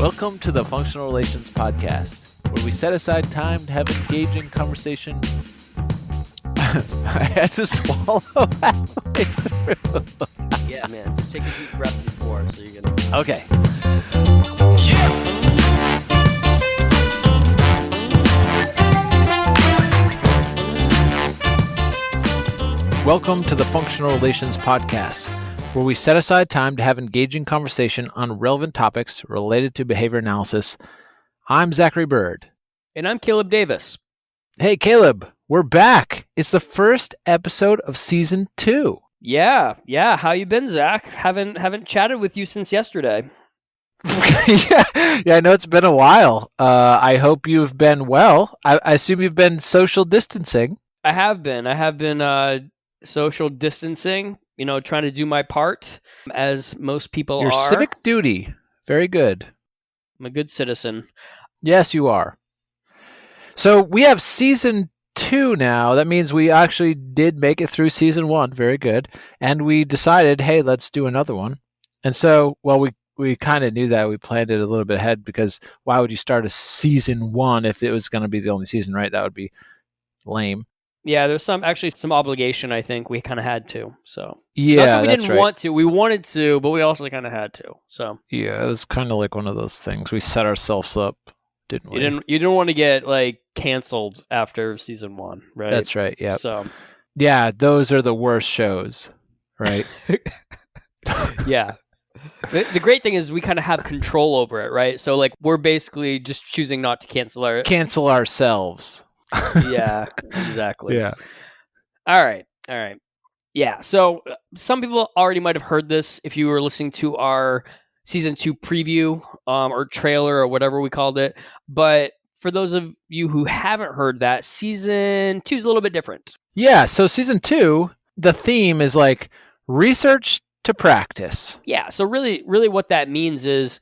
Welcome to the Functional Relations Podcast, where we set aside time to have engaging conversation. I had to swallow halfway through. Yeah, man. Just take a deep breath before, so you're gonna. Okay. Welcome to the Functional Relations Podcast, where we set aside time to have engaging conversation on relevant topics related to behavior analysis. I'm Zachary Bird. And I'm Caleb Davis. Hey, Caleb, we're back. It's the first episode of season 2. Yeah. How you been, Zach? Haven't chatted with you since yesterday. yeah, I know it's been a while. I hope you've been well. I assume you've been social distancing. I have been social distancing, trying to do my part, as most people Your are. civic duty. Very good. I'm a good citizen. Yes, you are. So we have season 2 now. That means we actually did make it through season 1. Very good. And we decided, hey, let's do another one. And so, well, we kind of knew that. We planned it a little bit ahead, because why would you start a season 1 if it was going to be the only season, right? That would be lame. Yeah, there's some obligation. I think we kind of had to. So yeah, not that we that's didn't want to. We wanted to, but we also kind of had to. So yeah, it was kind of like one of those things. We set ourselves up, didn't we? You didn't want to get canceled after season 1, right? That's right. Yeah. So yeah, those are the worst shows, right? Yeah. The great thing is we kind of have control over it, right? So we're basically just choosing not to cancel ourselves. Yeah, exactly. Yeah. All right. Yeah. So some people already might have heard this if you were listening to our season 2 preview or trailer or whatever we called it. But for those of you who haven't heard that, season 2 is a little bit different. Yeah. So season 2, the theme is research to practice. Yeah. So really what that means is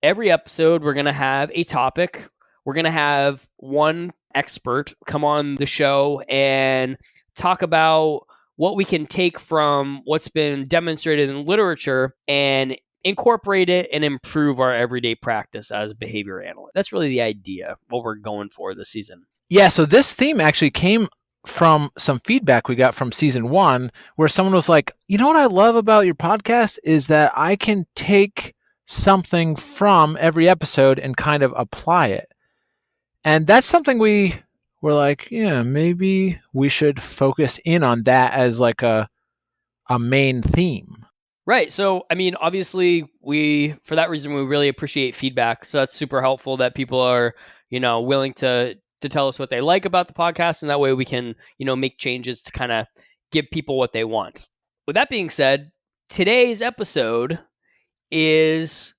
every episode we're going to have a topic. We're going to have one expert come on the show and talk about what we can take from what's been demonstrated in literature and incorporate it and improve our everyday practice as behavior analysts. That's really the idea, what we're going for this season. Yeah, so this theme actually came from some feedback we got from season 1, where someone was like, what I love about your podcast is that I can take something from every episode and kind of apply it. And that's something we were like, yeah, maybe we should focus in on that as a main theme. Right. So, obviously, for that reason, we really appreciate feedback. So that's super helpful that people are, willing to tell us what they like about the podcast. And that way we can, make changes to kind of give people what they want. With that being said, today's episode is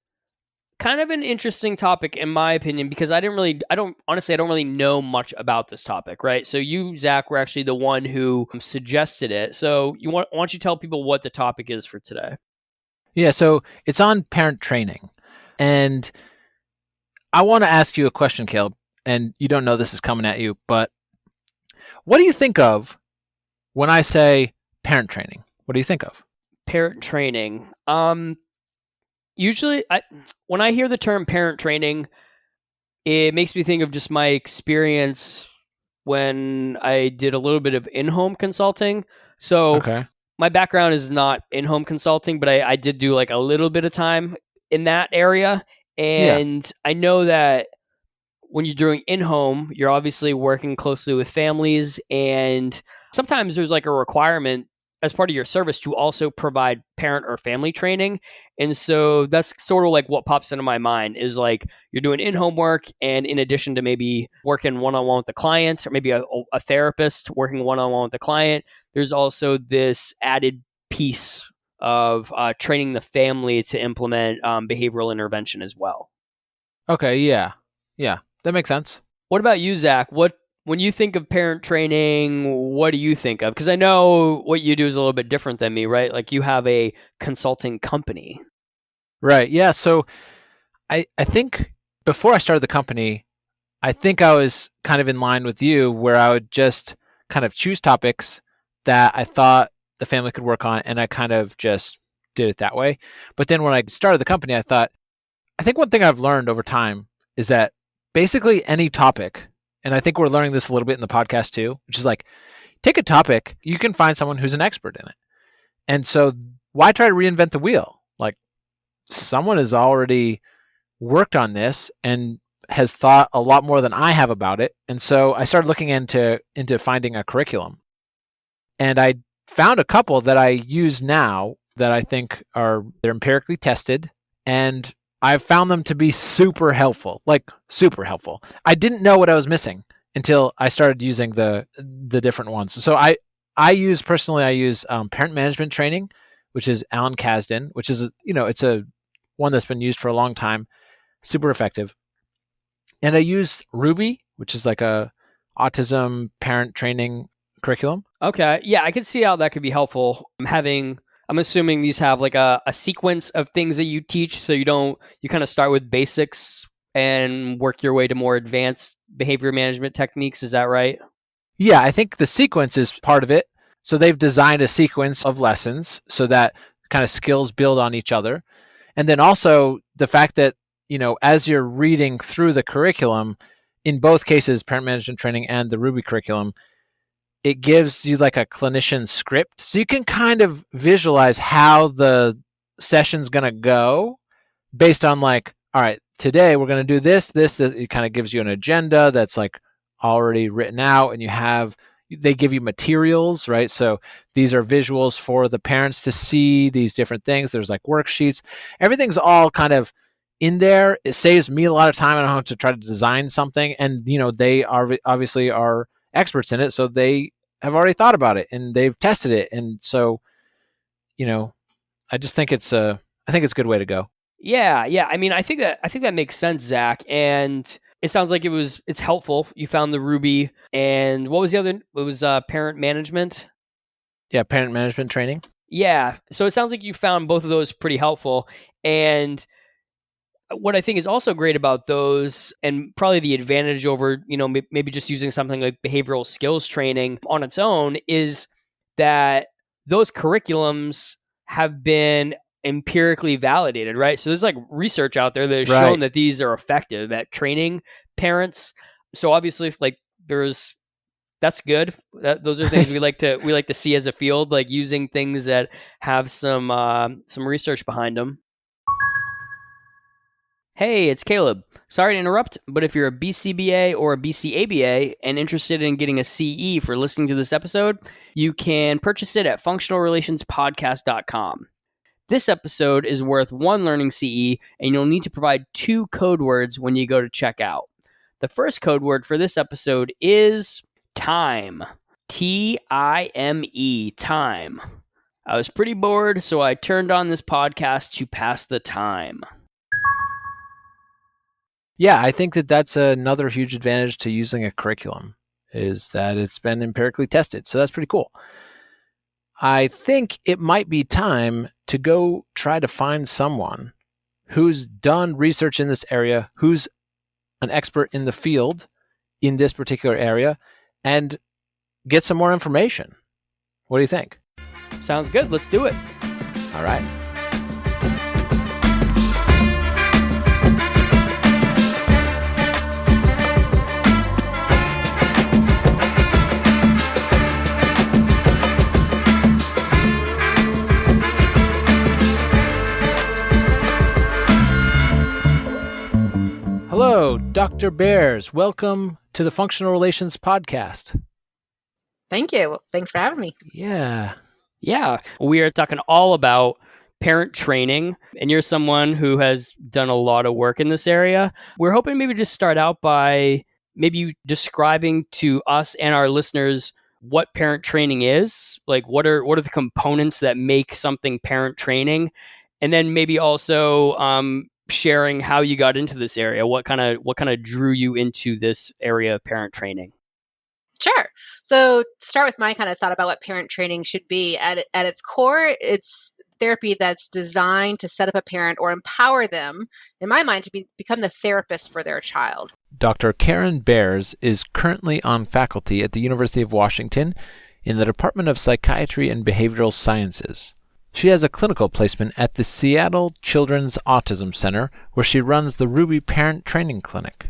kind of an interesting topic, in my opinion, because I don't really know much about this topic, right? So you, Zach, were actually the one who suggested it. So why don't you tell people what the topic is for today? Yeah, so it's on parent training. And I want to ask you a question, Caleb, and you don't know this is coming at you, but what do you think of when I say parent training? What do you think of? Parent training. Usually, when I hear the term parent training, it makes me think of just my experience when I did a little bit of in-home consulting. So okay. My background is not in-home consulting, but I did do a little bit of time in that area. And yeah. I know that when you're doing in-home, you're obviously working closely with families. And sometimes there's a requirement as part of your service to also provide parent or family training. And so that's sort of what pops into my mind is you're doing in-home work, and in addition to maybe working one-on-one with the client, or maybe a therapist working one-on-one with the client, there's also this added piece of training the family to implement behavioral intervention as well. Okay, yeah, that makes sense. What about you, Zach? When you think of parent training, what do you think of? Because I know what you do is a little bit different than me, right? You have a consulting company. Right. Yeah. So I think before I started the company, I think I was kind of in line with you, where I would just kind of choose topics that I thought the family could work on, and I kind of just did it that way. But then when I started the company, I thought, I think one thing I've learned over time is that basically any topic, and I think we're learning this a little bit in the podcast too, which is like, take a topic, you can find someone who's an expert in it. And so why try to reinvent the wheel? Like, someone has already worked on this and has thought a lot more than I have about it. And so I started looking into finding a curriculum. And I found a couple that I use now that I think they're empirically tested, and I've found them to be super helpful, like super helpful. I didn't know what I was missing until I started using the different ones. So I use parent management training, which is Alan Kasdan, which is, it's a one that's been used for a long time, super effective. And I use RUBI, which is like a autism parent training curriculum. Okay. Yeah, I can see how that could be helpful. I'm assuming these have like a sequence of things that you teach. So you kind of start with basics and work your way to more advanced behavior management techniques. Is that right? Yeah, I think the sequence is part of it. So they've designed a sequence of lessons so that kind of skills build on each other. And then also the fact that, as you're reading through the curriculum, in both cases, parent management training and the RUBI curriculum, it gives you like a clinician script. So you can kind of visualize how the session's going to go based on like, all right, today we're going to do this. It kind of gives you an agenda that's like already written out, and they give you materials, right? So these are visuals for the parents to see these different things. There's like worksheets. Everything's all kind of in there. It saves me a lot of time. I don't have to try to design something. And, they obviously are experts in it. So they have already thought about it and they've tested it. And so, I just think it's a good way to go. Yeah. I mean, I think that makes sense, Zach. And it sounds like it's helpful. You found the RUBI, and what was the other? It was parent management. Yeah, parent management training. Yeah. So it sounds like you found both of those pretty helpful. And what I think is also great about those, and probably the advantage over, maybe just using something like behavioral skills training on its own, is that those curriculums have been empirically validated, right? So there's like research out there that has shown that these are effective at training parents. So obviously, like that's good. Those are things we like to see as a field, like using things that have some research behind them. Hey, it's Caleb. Sorry to interrupt, but if you're a BCBA or a BCABA and interested in getting a CE for listening to this episode, you can purchase it at functionalrelationspodcast.com. This episode is worth 1 learning CE, and you'll need to provide 2 code words when you go to checkout. The first code word for this episode is time. T-I-M-E, time. I was pretty bored, so I turned on this podcast to pass the time. Yeah, I think that's another huge advantage to using a curriculum, is that it's been empirically tested. So that's pretty cool. I think it might be time to go try to find someone who's done research in this area, who's an expert in the field in this particular area, and get some more information. What do you think? Sounds good. Let's do it. All right. Hello, Dr. Bears. Welcome to the Functional Relations Podcast. Thank you. Thanks for having me. Yeah. We are talking all about parent training, and you're someone who has done a lot of work in this area. We're hoping maybe just start out by maybe describing to us and our listeners what parent training is. Like, what are the components that make something parent training? And then maybe also sharing how you got into this area. What kind of drew you into this area of parent training? Sure. So to start with my kind of thought about what parent training should be, at its core, it's therapy that's designed to set up a parent or empower them, in my mind, to become the therapist for their child. Dr. Karen Bears is currently on faculty at the University of Washington in the Department of Psychiatry and Behavioral Sciences. She has a clinical placement at the Seattle Children's Autism Center, where she runs the RUBI Parent Training Clinic.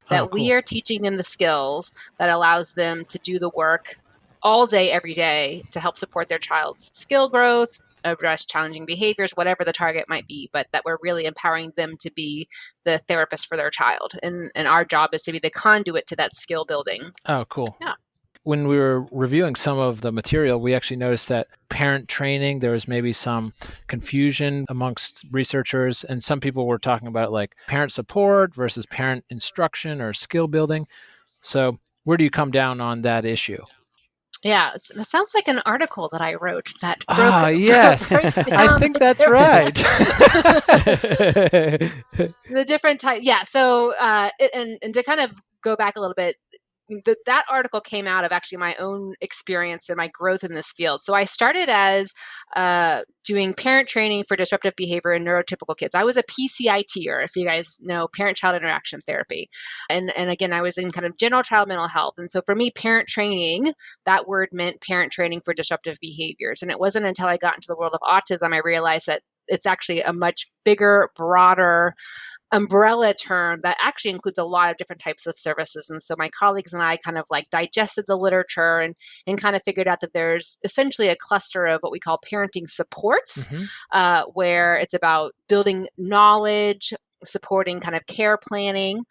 That we are teaching them the skills that allows them to do the work all day, every day to help support their child's skill growth, address challenging behaviors, whatever the target might be, but that we're really empowering them to be the therapist for their child. And our job is to be the conduit to that skill building. Oh, cool. Yeah. When we were reviewing some of the material, we actually noticed that parent training, there was maybe some confusion amongst researchers, and some people were talking about like parent support versus parent instruction or skill building. So where do you come down on that issue? Yeah, that sounds like an article that I wrote that yes. I think that's right. The different type. Yeah. So, and to kind of go back a little bit, that article came out of actually my own experience and my growth in this field. So I started as doing parent training for disruptive behavior in neurotypical kids. I was a PCITer, if you guys know, parent-child interaction therapy. And again, I was in kind of general child mental health. And so for me, parent training, that word meant parent training for disruptive behaviors. And it wasn't until I got into the world of autism, I realized that it's actually a much bigger, broader umbrella term that actually includes a lot of different types of services. And so my colleagues and I kind of like digested the literature and kind of figured out that there's essentially a cluster of what we call parenting supports, where it's about building knowledge, supporting kind of care planning,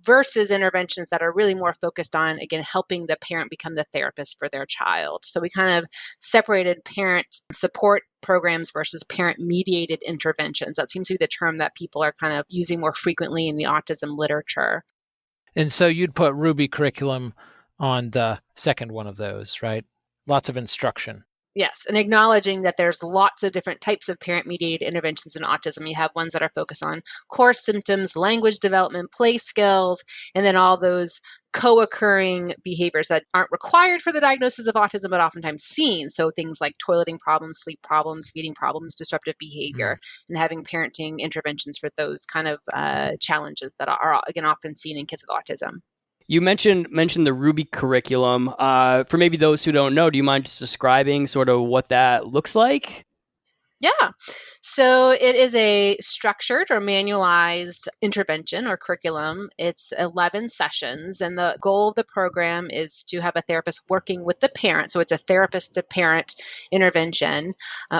versus interventions that are really more focused on, again, helping the parent become the therapist for their child. So we kind of separated parent support programs versus parent-mediated interventions. That seems to be the term that people are kind of using more frequently in the autism literature. And so you'd put RUBI curriculum on the second one of those, right? Lots of instruction. Yes, and acknowledging that there's lots of different types of parent-mediated interventions in autism. You have ones that are focused on core symptoms, language development, play skills, and then all those co-occurring behaviors that aren't required for the diagnosis of autism, but oftentimes seen. So things like toileting problems, sleep problems, feeding problems, disruptive behavior, and having parenting interventions for those kind of challenges that are, again, often seen in kids with autism. You mentioned the RUBI curriculum. For maybe those who don't know, do you mind just describing sort of what that looks like? Yeah. So it is a structured or manualized intervention or curriculum. It's 11 sessions, and the goal of the program is to have a therapist working with the parent. So it's a therapist to parent intervention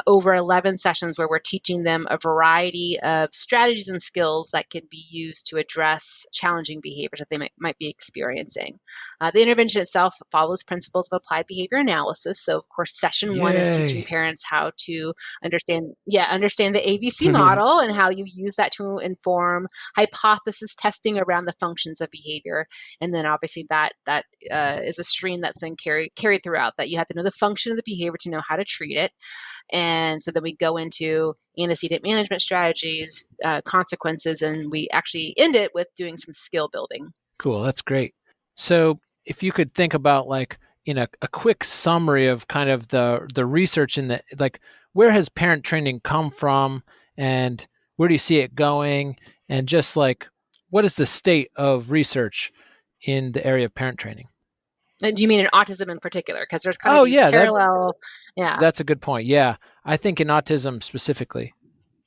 over 11 sessions where we're teaching them a variety of strategies and skills that can be used to address challenging behaviors that they might be experiencing. The intervention itself follows principles of applied behavior analysis. So, of course, session one is teaching parents how to understand the ABC model and how you use that to inform hypothesis testing around the functions of behavior. And then obviously that is a stream that's then carried throughout, that you have to know the function of the behavior to know how to treat it. And so then we go into antecedent management strategies, consequences, and we actually end it with doing some skill building. Cool. That's great. So if you could think about like, a quick summary of kind of the research in the, like, where has parent training come from and where do you see it going? And just like, what is the state of research in the area of parent training? Do you mean in autism in particular? Because there's kind of these parallel. That's a good point. Yeah. I think in autism specifically.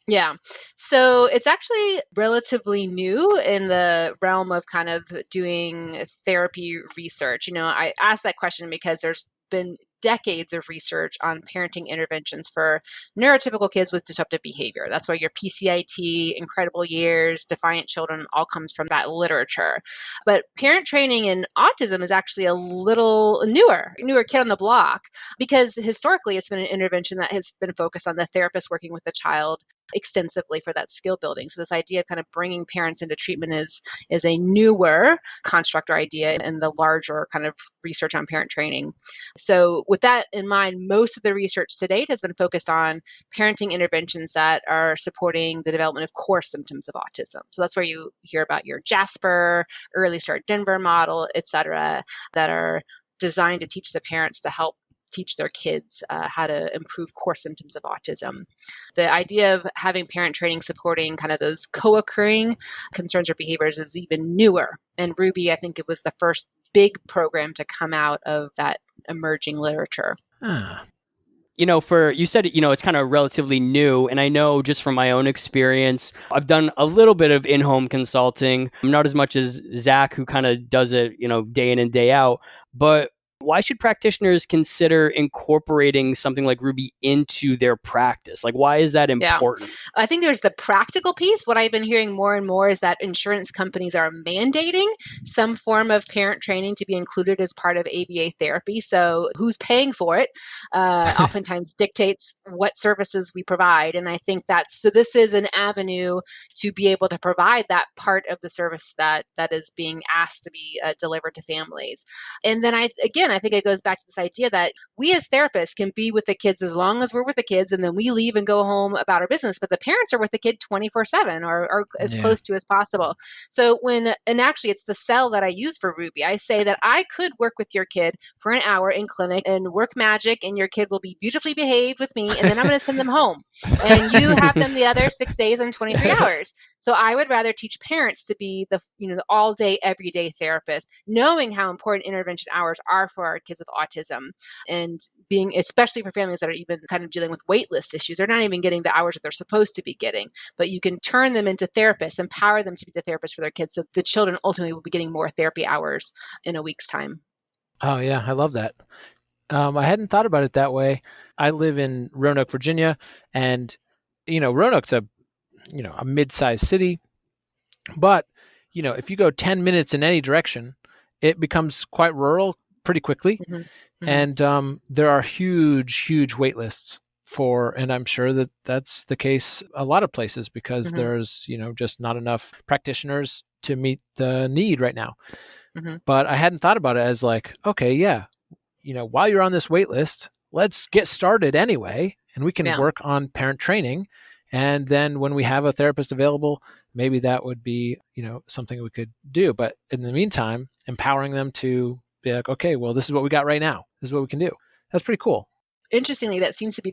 Yeah. So it's actually relatively new in the realm of kind of doing therapy research. I asked that question because there's been decades of research on parenting interventions for neurotypical kids with disruptive behavior. That's why your PCIT, Incredible Years, Defiant Children all comes from that literature. But parent training in autism is actually a little newer kid on the block, because historically it's been an intervention that has been focused on the therapist working with the child extensively for that skill building. So this idea of kind of bringing parents into treatment is a newer construct or idea in the larger kind of research on parent training. So with that in mind, most of the research to date has been focused on parenting interventions that are supporting the development of core symptoms of autism. So that's where you hear about your Jasper, Early Start Denver model, et cetera, that are designed to teach the parents to help teach their kids how to improve core symptoms of autism. The idea of having parent training supporting kind of those co-occurring concerns or behaviors is even newer. And RUBI, I think it was the first big program to come out of that emerging literature. you said, it's kind of relatively new. And I know just from my own experience, I've done a little bit of in-home consulting, not as much as Zach, who kind of does it, day in and day out. But why should practitioners consider incorporating something like RUBI into their practice? Like, why is that important? I think there's the practical piece. What I've been hearing more and more is that insurance companies are mandating some form of parent training to be included as part of ABA therapy. So who's paying for it oftentimes dictates what services we provide. And I think so this is an avenue to be able to provide that part of the service that is being asked to be delivered to families. And then I think it goes back to this idea that we as therapists can be with the kids as long as we're with the kids, and then we leave and go home about our business. But the parents are with the kid 24/7 or as close to as possible. So actually it's the cell that I use for RUBI. I say that I could work with your kid for an hour in clinic and work magic, and your kid will be beautifully behaved with me, and then I'm going to send them home. And you have them the other 6 days and 23 hours. So I would rather teach parents to be the all day, everyday therapist, knowing how important intervention hours are for our kids with autism, and being, especially for families that are even kind of dealing with wait list issues. They're not even getting the hours that they're supposed to be getting, but you can turn them into therapists, empower them to be the therapist for their kids. So the children ultimately will be getting more therapy hours in a week's time. Oh yeah, I love that. I hadn't thought about it that way. I live in Roanoke, Virginia, and Roanoke's a mid-sized city, but if you go 10 minutes in any direction, it becomes quite rural pretty quickly. Mm-hmm. Mm-hmm. And there are huge wait lists and I'm sure that that's the case a lot of places, because Mm-hmm. there's just not enough practitioners to meet the need right now. Mm-hmm. But I hadn't thought about it as like, okay, yeah, while you're on this wait list, let's get started anyway, and we can work on parent training. And then when we have a therapist available, maybe that would be, something we could do. But in the meantime, empowering them to be like, okay, well, this is what we got right now. This is what we can do. That's pretty cool. Interestingly, that seems to be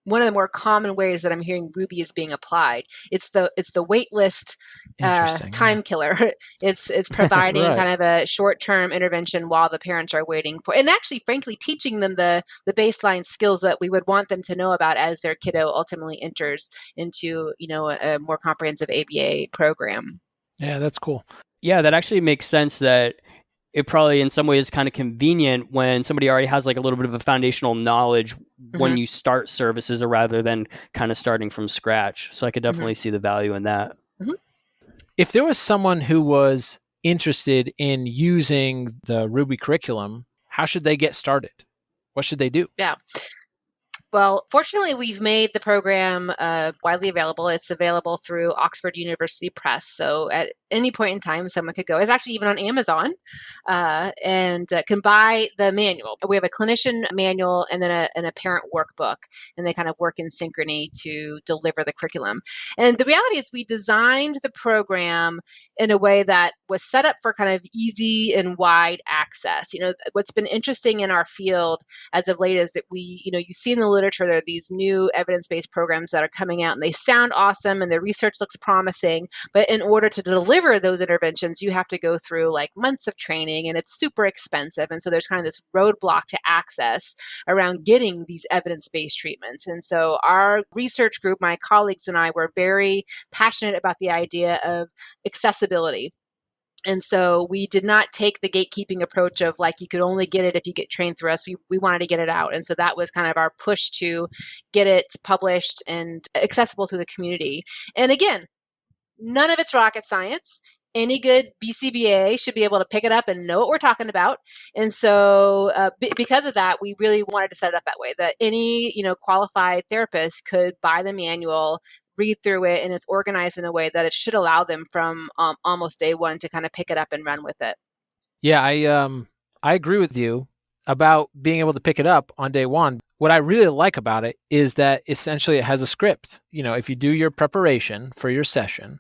one of the more common ways that I'm hearing RUBI is being applied. It's the wait list time killer. It's providing right. kind of a short-term intervention while the parents are waiting for, and actually, frankly, teaching them the baseline skills that we would want them to know about as their kiddo ultimately enters into a more comprehensive ABA program. Yeah, that's cool. Yeah, that actually makes sense. That it probably in some ways is kind of convenient when somebody already has like a little bit of a foundational knowledge when you start services, rather than kind of starting from scratch. So I could definitely see the value in that. Mm-hmm. If there was someone who was interested in using the RUBI curriculum, how should they get started? What should they do? Yeah. Well, fortunately, we've made the program widely available. It's available through Oxford University Press. So at any point in time, someone could go. It's actually even on Amazon and can buy the manual. We have a clinician manual and then a parent workbook, and they kind of work in synchrony to deliver the curriculum. And the reality is we designed the program in a way that was set up for kind of easy and wide access. What's been interesting in our field as of late is that you see in the literature, there are these new evidence-based programs that are coming out, and they sound awesome and the research looks promising, but in order to deliver those interventions, you have to go through like months of training, and it's super expensive. And so there's kind of this roadblock to access around getting these evidence-based treatments. And so our research group, my colleagues and I, were very passionate about the idea of accessibility. And so we did not take the gatekeeping approach of like, you could only get it if you get trained through us. We wanted to get it out. And so that was kind of our push to get it published and accessible to the community. And again, none of it's rocket science. Any good BCBA should be able to pick it up and know what we're talking about. And so because of that, we really wanted to set it up that way, that any qualified therapist could buy the manual, read through it, and it's organized in a way that it should allow them from almost day one to kind of pick it up and run with it. Yeah, I agree with you about being able to pick it up on day one. What I really like about it is that essentially it has a script. If you do your preparation for your session,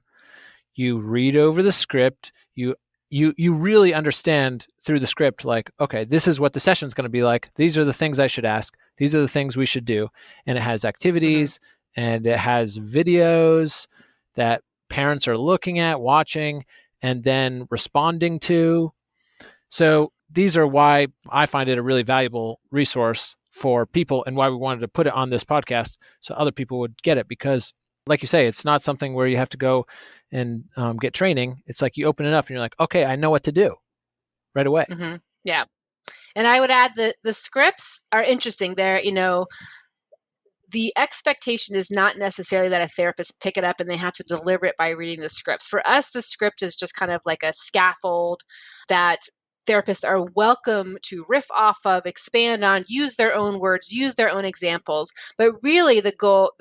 you read over the script, you really understand through the script, like, okay, this is what the session's going to be like. These are the things I should ask. These are the things we should do. And it has activities and it has videos that parents are looking at, watching, and then responding to. So these are why I find it a really valuable resource for people and why we wanted to put it on this podcast so other people would get it. Because like you say, it's not something where you have to go and get training. It's like you open it up and you're like, okay, I know what to do right away. Mm-hmm. Yeah. And I would add that the scripts are interesting. They're, the expectation is not necessarily that a therapist pick it up and they have to deliver it by reading the scripts. For us, the script is just kind of like a scaffold that therapists are welcome to riff off of, expand on, use their own words, use their own examples. But really the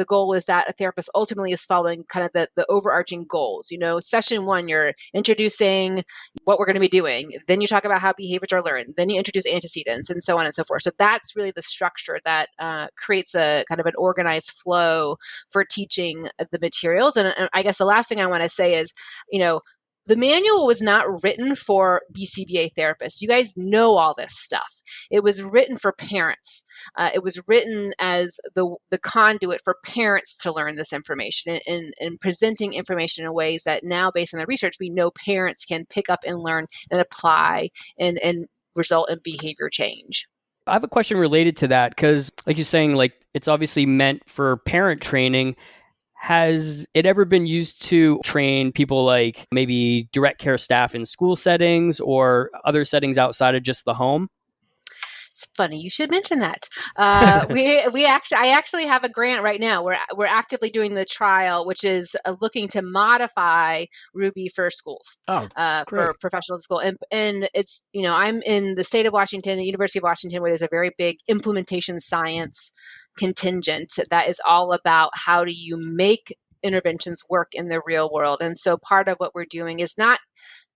goal is that a therapist ultimately is following kind of the overarching goals. Session 1, you're introducing what we're going to be doing. Then you talk about how behaviors are learned. Then you introduce antecedents and so on and so forth. So that's really the structure that creates a kind of an organized flow for teaching the materials. And I guess the last thing I want to say is, the manual was not written for BCBA therapists. You guys know all this stuff. It was written for parents. It was written as the conduit for parents to learn this information and presenting information in ways that now, based on the research, we know parents can pick up and learn and apply and result in behavior change. I have a question related to that because, like you're saying, like it's obviously meant for parent training. Has it ever been used to train people like maybe direct care staff in school settings or other settings outside of just the home? It's funny you should mention that. I actually have a grant right now. We're actively doing the trial, which is looking to modify RUBI for schools, for professional school, and it's I'm in the state of Washington, the University of Washington, where there's a very big implementation science contingent that is all about how do you make interventions work in the real world. And so part of what we're doing is not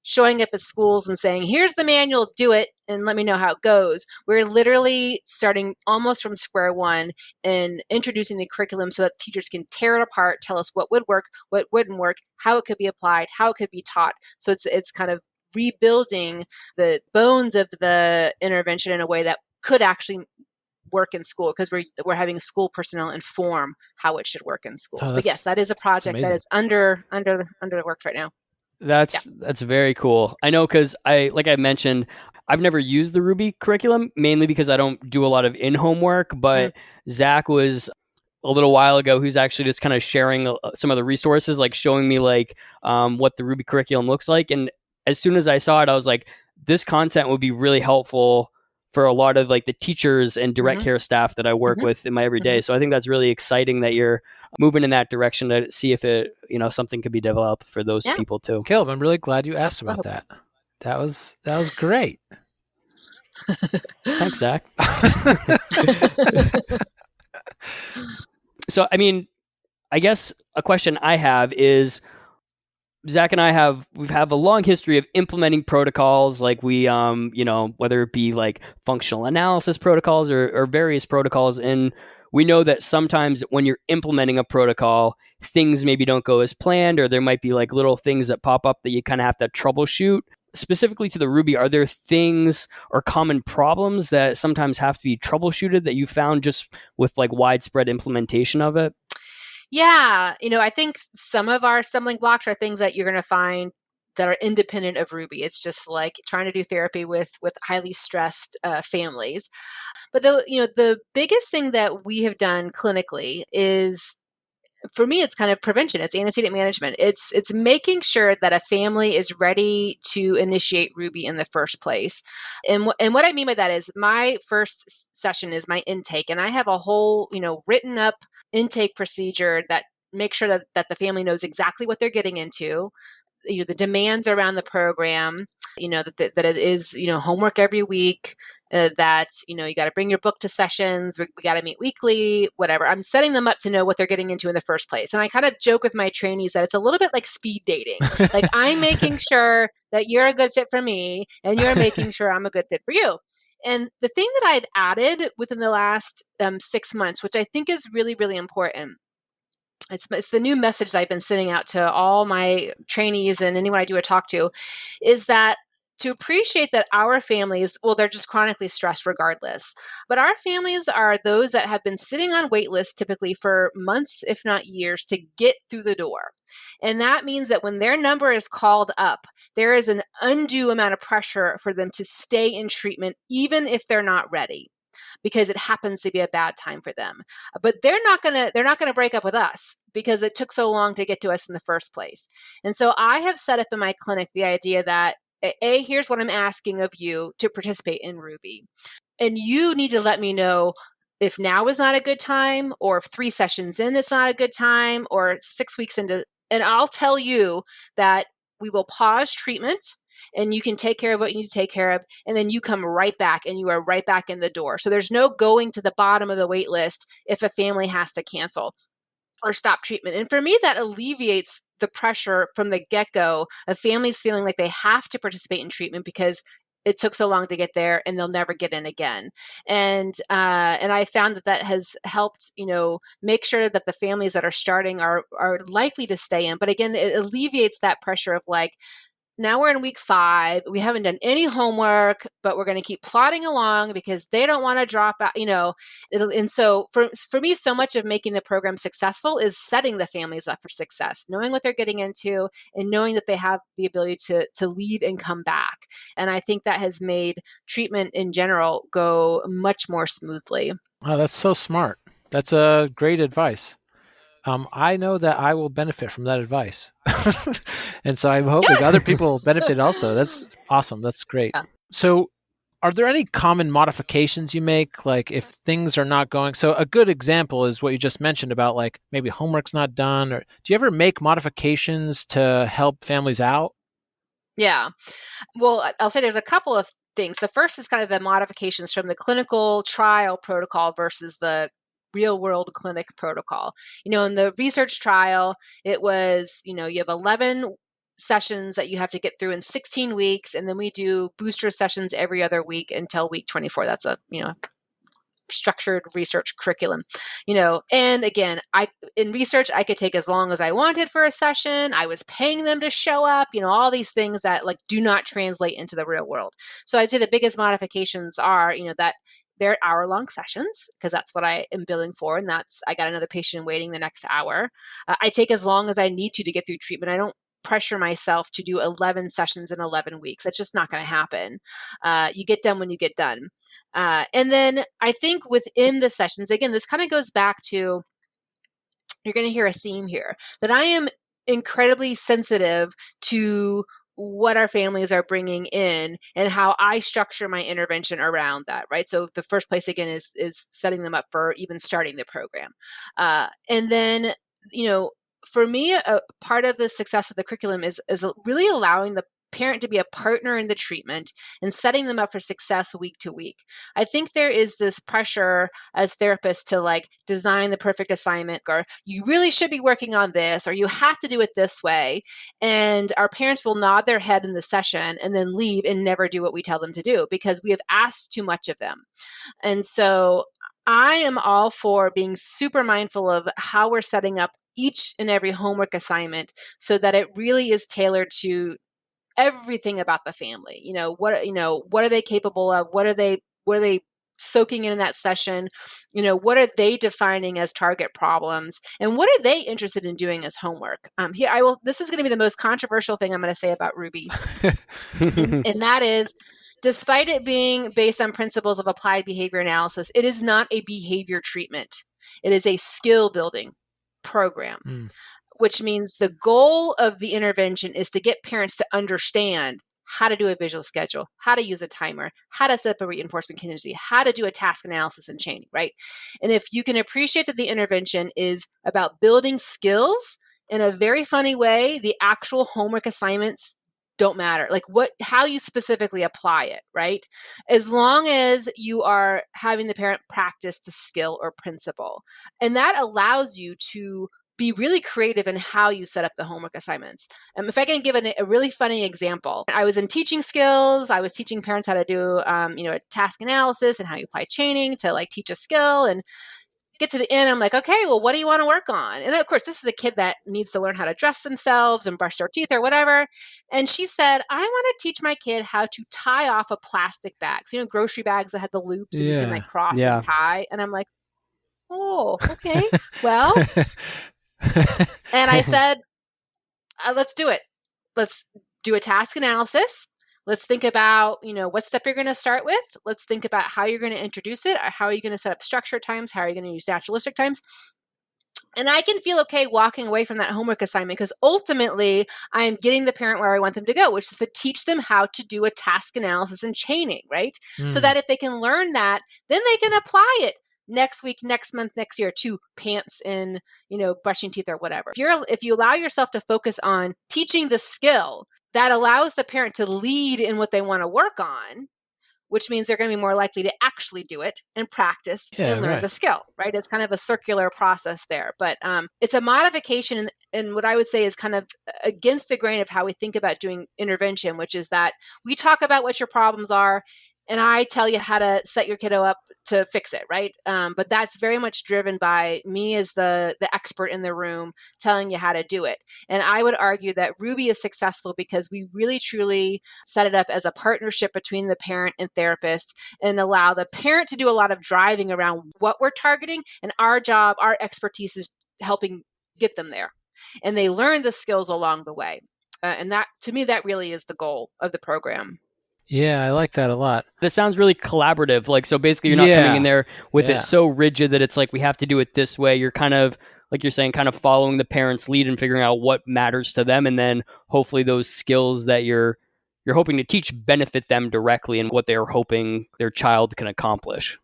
showing up at schools and saying, here's the manual, do it, and let me know how it goes. We're literally starting almost from square one and introducing the curriculum so that teachers can tear it apart, tell us what would work, what wouldn't work, how it could be applied, how it could be taught. So it's kind of rebuilding the bones of the intervention in a way that could actually work in school, because we're having school personnel inform how it should work in schools. But yes, that is a project that is under the works right now. That's very cool. I know because I mentioned, I've never used the RUBI curriculum, mainly because I don't do a lot of in-home work, but Zach was a little while ago, who's actually just kind of sharing some of the resources, like showing me like what the RUBI curriculum looks like. And as soon as I saw it, I was like, this content would be really helpful for a lot of like the teachers and direct care staff that I work with in my everyday. So I think that's really exciting that you're moving in that direction to see if it, something could be developed for those people too. Caleb, I'm really glad you asked about that. That was great. Thanks, Zach. So, I mean, I guess a question I have is, Zach and I have a long history of implementing protocols, like we, whether it be like functional analysis protocols or various protocols. And we know that sometimes when you're implementing a protocol, things maybe don't go as planned, or there might be like little things that pop up that you kind of have to troubleshoot. Specifically to the RUBI, are there things or common problems that sometimes have to be troubleshooted that you found just with like widespread implementation of it? Yeah, I think some of our stumbling blocks are things that you're going to find that are independent of RUBI. It's just like trying to do therapy with highly stressed families. But the biggest thing that we have done clinically is, for me, it's kind of prevention. It's antecedent management. It's making sure that a family is ready to initiate RUBI in the first place. And what I mean by that is, my first session is my intake, and I have a whole written up intake procedure that makes sure that the family knows exactly what they're getting into. The demands around the program, that it is, homework every week, that, you got to bring your book to sessions, we got to meet weekly, whatever. I'm setting them up to know what they're getting into in the first place. And I kind of joke with my trainees that it's a little bit like speed dating. Like, I'm making sure that you're a good fit for me, and you're making sure I'm a good fit for you. And the thing that I've added within the last 6 months, which I think is really, really important, it's the new message that I've been sending out to all my trainees and anyone I do a talk to, is that to appreciate that our families, well, they're just chronically stressed regardless. But our families are those that have been sitting on wait lists typically for months, if not years, to get through the door. And that means that when their number is called up, there is an undue amount of pressure for them to stay in treatment, even if they're not ready. because it happens to be a bad time for them. But they're not gonna break up with us because it took so long to get to us in the first place. And so I have set up in my clinic the idea that here's what I'm asking of you to participate in RUBI. And you need to let me know if now is not a good time, or if 3 sessions in it's not a good time, or 6 weeks into, and I'll tell you that we will pause treatment and you can take care of what you need to take care of. And then you come right back and you are right back in the door. So there's no going to the bottom of the wait list if a family has to cancel or stop treatment. And for me, that alleviates the pressure from the get-go of families feeling like they have to participate in treatment because it took so long to get there and they'll never get in again. And I found that has helped, make sure that the families that are starting are likely to stay in. But again, it alleviates that pressure of like, now we're in week 5. We haven't done any homework, but we're going to keep plodding along because they don't want to drop out, and so for me, so much of making the program successful is setting the families up for success, knowing what they're getting into and knowing that they have the ability to leave and come back. And I think that has made treatment in general go much more smoothly. Oh, that's so smart. That's a great advice. I know that I will benefit from that advice. And so I'm hoping other people will benefit also. That's awesome. That's great. Yeah. So are there any common modifications you make? Like if things are not going, so a good example is what you just mentioned about like maybe homework's not done, or do you ever make modifications to help families out? Yeah. Well, I'll say there's a couple of things. The first is kind of the modifications from the clinical trial protocol versus the real world clinic protocol. In the research trial, it was, you have 11 sessions that you have to get through in 16 weeks. And then we do booster sessions every other week until week 24. That's a, structured research curriculum, and again, in research, I could take as long as I wanted for a session. I was paying them to show up, all these things that like do not translate into the real world. So I'd say the biggest modifications are, that they're hour-long sessions because that's what I am billing for. And I got another patient waiting the next hour. I take as long as I need to get through treatment. I don't pressure myself to do 11 sessions in 11 weeks. That's just not going to happen. You get done when you get done. And then I think within the sessions, again, this kind of goes back to, you're going to hear a theme here, that I am incredibly sensitive to what our families are bringing in and how I structure my intervention around that, right? So the first place, again, is setting them up for even starting the program. And then, for me, a part of the success of the curriculum is really allowing the parent to be a partner in the treatment and setting them up for success week to week. I think there is this pressure as therapists to like design the perfect assignment, or you really should be working on this, or you have to do it this way. And our parents will nod their head in the session and then leave and never do what we tell them to do because we have asked too much of them. And so I am all for being super mindful of how we're setting up each and every homework assignment so that it really is tailored to everything about the family. What are they capable of? What are they soaking in that session? What are they defining as target problems? And what are they interested in doing as homework? This is going to be the most controversial thing I'm going to say about RUBI. and that is, despite it being based on principles of applied behavior analysis, it is not a behavior treatment. It is a skill building program, which means the goal of the intervention is to get parents to understand how to do a visual schedule, how to use a timer, how to set up a reinforcement contingency, how to do a task analysis and chaining, right? And if you can appreciate that the intervention is about building skills in a very funny way, the actual homework assignments don't matter. Like how you specifically apply it, right? As long as you are having the parent practice the skill or principle. And that allows you to be really creative in how you set up the homework assignments. If I can give a really funny example, I was in teaching skills. I was teaching parents how to do, a task analysis and how you apply chaining to like teach a skill, and get to the end. I'm like, okay, well, what do you want to work on? And of course, this is a kid that needs to learn how to dress themselves and brush their teeth or whatever. And she said, I want to teach my kid how to tie off a plastic bag. So, grocery bags that had the loops and you can like cross and tie. And I'm like, oh, okay, well. And I said, let's do it. Let's do a task analysis. Let's think about, what step you're going to start with. Let's think about how you're going to introduce it. Or how are you going to set up structure times? How are you going to use naturalistic times? And I can feel okay walking away from that homework assignment because ultimately I am getting the parent where I want them to go, which is to teach them how to do a task analysis and chaining, right? So that if they can learn that, then they can apply it next week, next month, next year to pants and, brushing teeth or whatever. If you allow yourself to focus on teaching the skill, that allows the parent to lead in what they want to work on, which means they're going to be more likely to actually do it and practice and learn the skill, right? It's kind of a circular process there, but it's a modification. And what I would say is kind of against the grain of how we think about doing intervention, which is that we talk about what your problems are, and I tell you how to set your kiddo up to fix it, right? But that's very much driven by me as the expert in the room telling you how to do it. And I would argue that RUBI is successful because we really, truly set it up as a partnership between the parent and therapist and allow the parent to do a lot of driving around what we're targeting. And our job, our expertise is helping get them there. And they learn the skills along the way. And that, to me, that really is the goal of the program. Yeah, I like that a lot. That sounds really collaborative. Like, so basically you're not coming in there with it so rigid that it's like, we have to do it this way. You're kind of, like you're saying, kind of following the parent's lead and figuring out what matters to them. And then hopefully those skills that you're hoping to teach benefit them directly in what they're hoping their child can accomplish.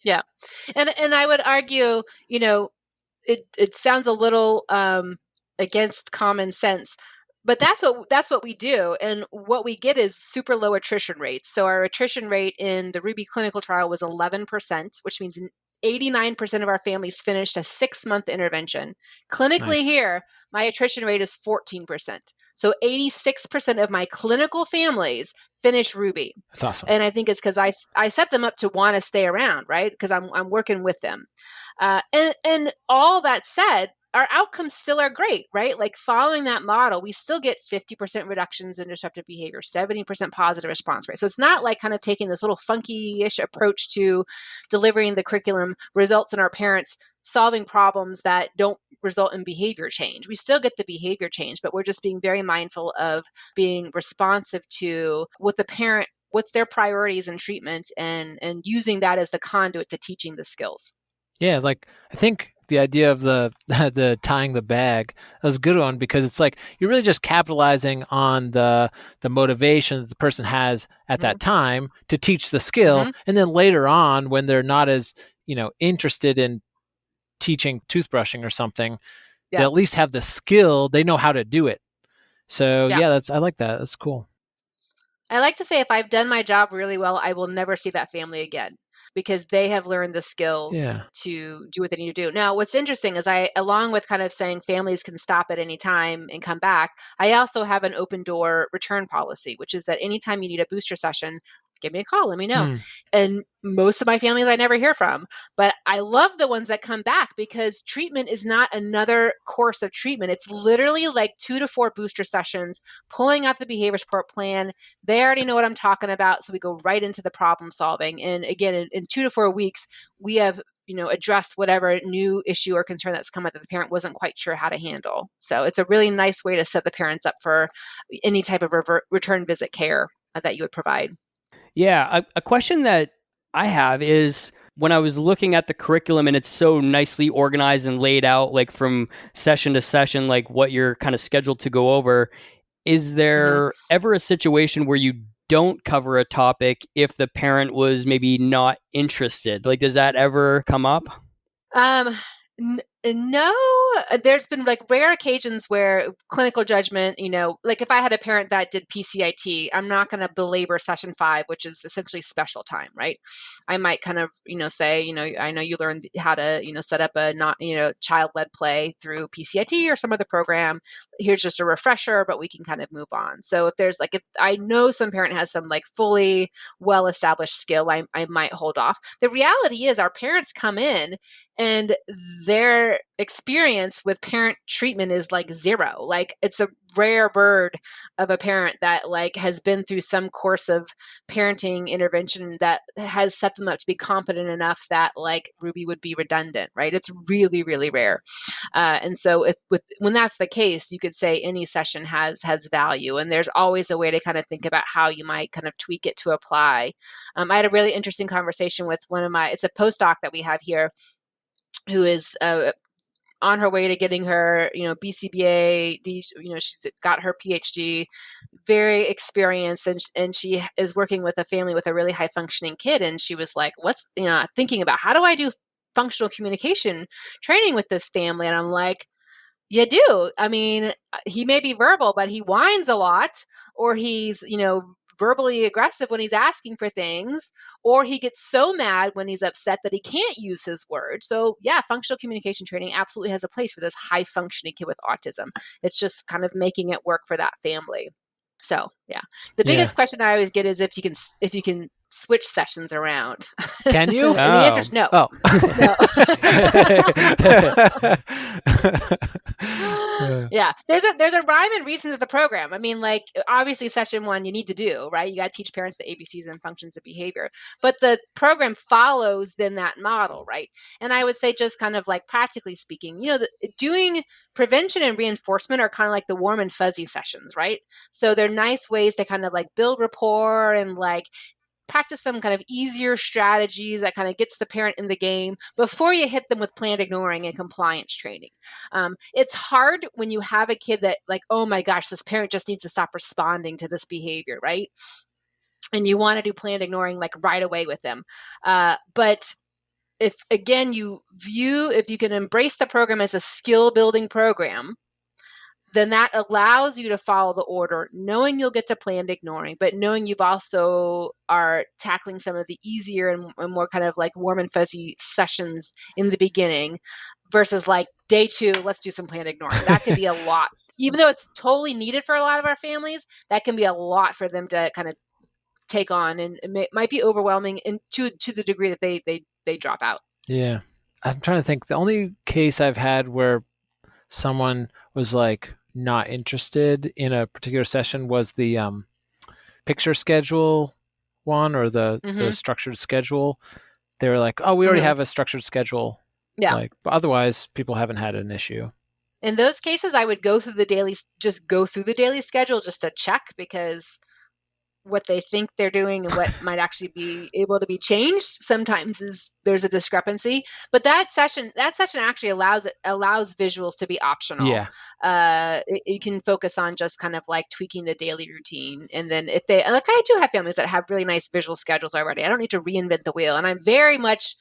Yeah. And I would argue, it sounds a little against common sense, but that's what we do. And what we get is super low attrition rates. So our attrition rate in the RUBI clinical trial was 11%, which means 89% of our families finished a 6-month intervention. Clinically here, my attrition rate is 14%. So 86% of my clinical families finish RUBI. That's awesome. And I think it's because I set them up to want to stay around, right? Because I'm working with them. And all that said, our outcomes still are great, right? Like following that model, we still get 50% reductions in disruptive behavior, 70% positive response rate. So it's not like kind of taking this little funky-ish approach to delivering the curriculum results in our parents solving problems that don't result in behavior change. We still get the behavior change, but we're just being very mindful of being responsive to what the parent, what's their priorities in treatment, and using that as the conduit to teaching the skills. Yeah, like I think the idea of the tying the bag is a good one because it's like you're really just capitalizing on the motivation that the person has at that time to teach the skill, and then later on when they're not as interested in teaching toothbrushing or something, they at least have the skill. They know how to do it. So I like that. That's cool. I like to say if I've done my job really well, I will never see that family again, because they have learned the skills to do what they need to do. Now, what's interesting is along with kind of saying families can stop at any time and come back, I also have an open door return policy, which is that anytime you need a booster session, give me a call, let me know. And most of my families I never hear from, but I love the ones that come back because treatment is not another course of treatment. It's literally like 2 to 4 booster sessions, pulling out the behavior support plan. They already know what I'm talking about. So we go right into the problem solving. And again, in 2 to 4 weeks, we have, addressed whatever new issue or concern that's come up that the parent wasn't quite sure how to handle. So it's a really nice way to set the parents up for any type of return visit care that you would provide. Yeah, a question that I have is when I was looking at the curriculum and it's so nicely organized and laid out, like from session to session, like what you're kind of scheduled to go over, is there ever a situation where you don't cover a topic if the parent was maybe not interested? Like, does that ever come up? No, there's been like rare occasions where clinical judgment, like if I had a parent that did PCIT, I'm not going to belabor session 5, which is essentially special time, right? I might kind of, say, I know you learned how to, set up a not, child-led play through PCIT or some other program. Here's just a refresher, but we can kind of move on. So if I know some parent has some like fully well-established skill, I might hold off. The reality is our parents come in and they're their experience with parent treatment is like zero. Like it's a rare bird of a parent that like has been through some course of parenting intervention that has set them up to be competent enough that like RUBI would be redundant, right? It's really, really rare. And so when that's the case, you could say any session has value, and there's always a way to kind of think about how you might kind of tweak it to apply. I had a really interesting conversation with it's a postdoc that we have here who is on her way to getting her, BCBA, she's got her PhD, very experienced, and she is working with a family with a really high functioning kid. And she was like, thinking about how do I do functional communication training with this family? And I'm like, you do. I mean, he may be verbal, but he whines a lot, or he's, verbally aggressive when he's asking for things, or he gets so mad when he's upset that he can't use his words. So yeah, functional communication training absolutely has a place for this high functioning kid with autism. It's just kind of making it work for that family. So yeah, the biggest question I always get is if you can switch sessions around. Can you? And the answer is no. Oh. No. Yeah, there's a rhyme and reason to the program. I mean, like obviously session 1 you need to do, right? You got to teach parents the ABCs and functions of behavior, but the program follows then that model, right? And I would say just kind of like practically speaking, doing prevention and reinforcement are kind of like the warm and fuzzy sessions, right? So they're nice ways to kind of like build rapport and like practice some kind of easier strategies that kind of gets the parent in the game before you hit them with planned ignoring and compliance training. It's hard when you have a kid that like, oh my gosh, this parent just needs to stop responding to this behavior, right? And you want to do planned ignoring like right away with them. But if you can embrace the program as a skill building program, then that allows you to follow the order, knowing you'll get to planned ignoring, but knowing you've also are tackling some of the easier and more kind of like warm and fuzzy sessions in the beginning versus like day 2, let's do some planned ignoring. That could be a lot. Even though it's totally needed for a lot of our families, that can be a lot for them to kind of take on, and it might be overwhelming and to the degree that they drop out. Yeah. I'm trying to think. The only case I've had where someone was like not interested in a particular session was the picture schedule one, or the structured schedule. They were like, oh, we already have a structured schedule. Yeah. But otherwise people haven't had an issue. In those cases, I would go through the daily schedule just to check, because what they think they're doing and what might actually be able to be changed sometimes there's a discrepancy. But that session actually allows visuals to be optional. Yeah. You can focus on just kind of like tweaking the daily routine, and then if they like, I do have families that have really nice visual schedules already. I don't need to reinvent the wheel, and I'm very much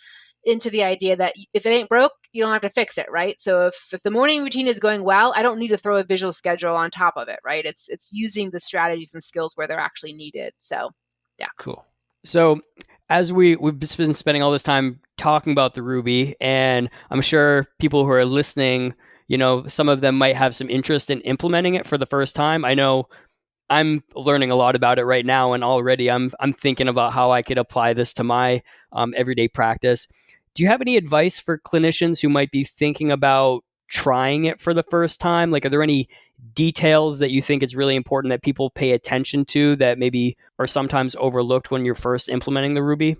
into the idea that if it ain't broke, you don't have to fix it, right? So if the morning routine is going well, I don't need to throw a visual schedule on top of it, right? It's using the strategies and skills where they're actually needed. So, yeah. Cool. So as we've been spending all this time talking about the RUBI, and I'm sure people who are listening, some of them might have some interest in implementing it for the first time. I know I'm learning a lot about it right now, and already I'm thinking about how I could apply this to my everyday practice. Do you have any advice for clinicians who might be thinking about trying it for the first time? Like, are there any details that you think it's really important that people pay attention to that maybe are sometimes overlooked when you're first implementing the RUBI?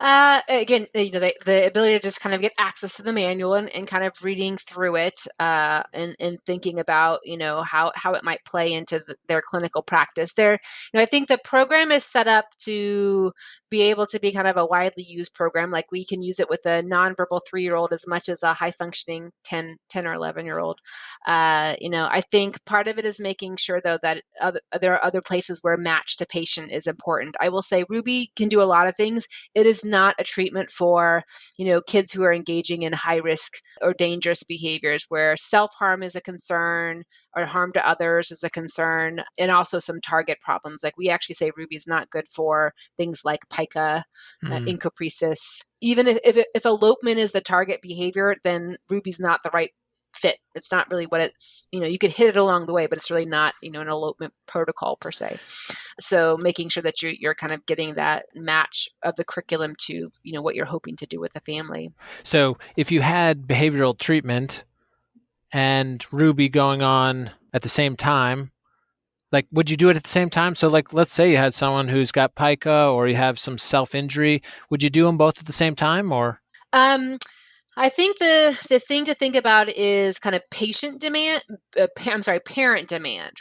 Again, the ability to just kind of get access to the manual and kind of reading through it, and thinking about, how it might play into their clinical practice. I think the program is set up to be able to be kind of a widely used program. Like we can use it with a nonverbal 3-year-old as much as a high functioning 10 or 11-year-old. I think part of it is making sure though that there are other places where match to patient is important. I will say RUBI can do a lot of things. It is not a treatment for, kids who are engaging in high risk or dangerous behaviors where self-harm is a concern or harm to others is a concern, and also some target problems. Like we actually say RUBI is not good for things like Pica, in Caprices. Even if elopement is the target behavior, then RUBI is not the right fit. It's not really what it's, you could hit it along the way, but it's really not, an elopement protocol per se. So making sure that you're kind of getting that match of the curriculum to, what you're hoping to do with the family. So if you had behavioral treatment and RUBI going on at the same time, like, would you do it at the same time? So like, let's say you had someone who's got Pica or you have some self-injury. Would you do them both at the same time or? I think the thing to think about is kind of parent demand,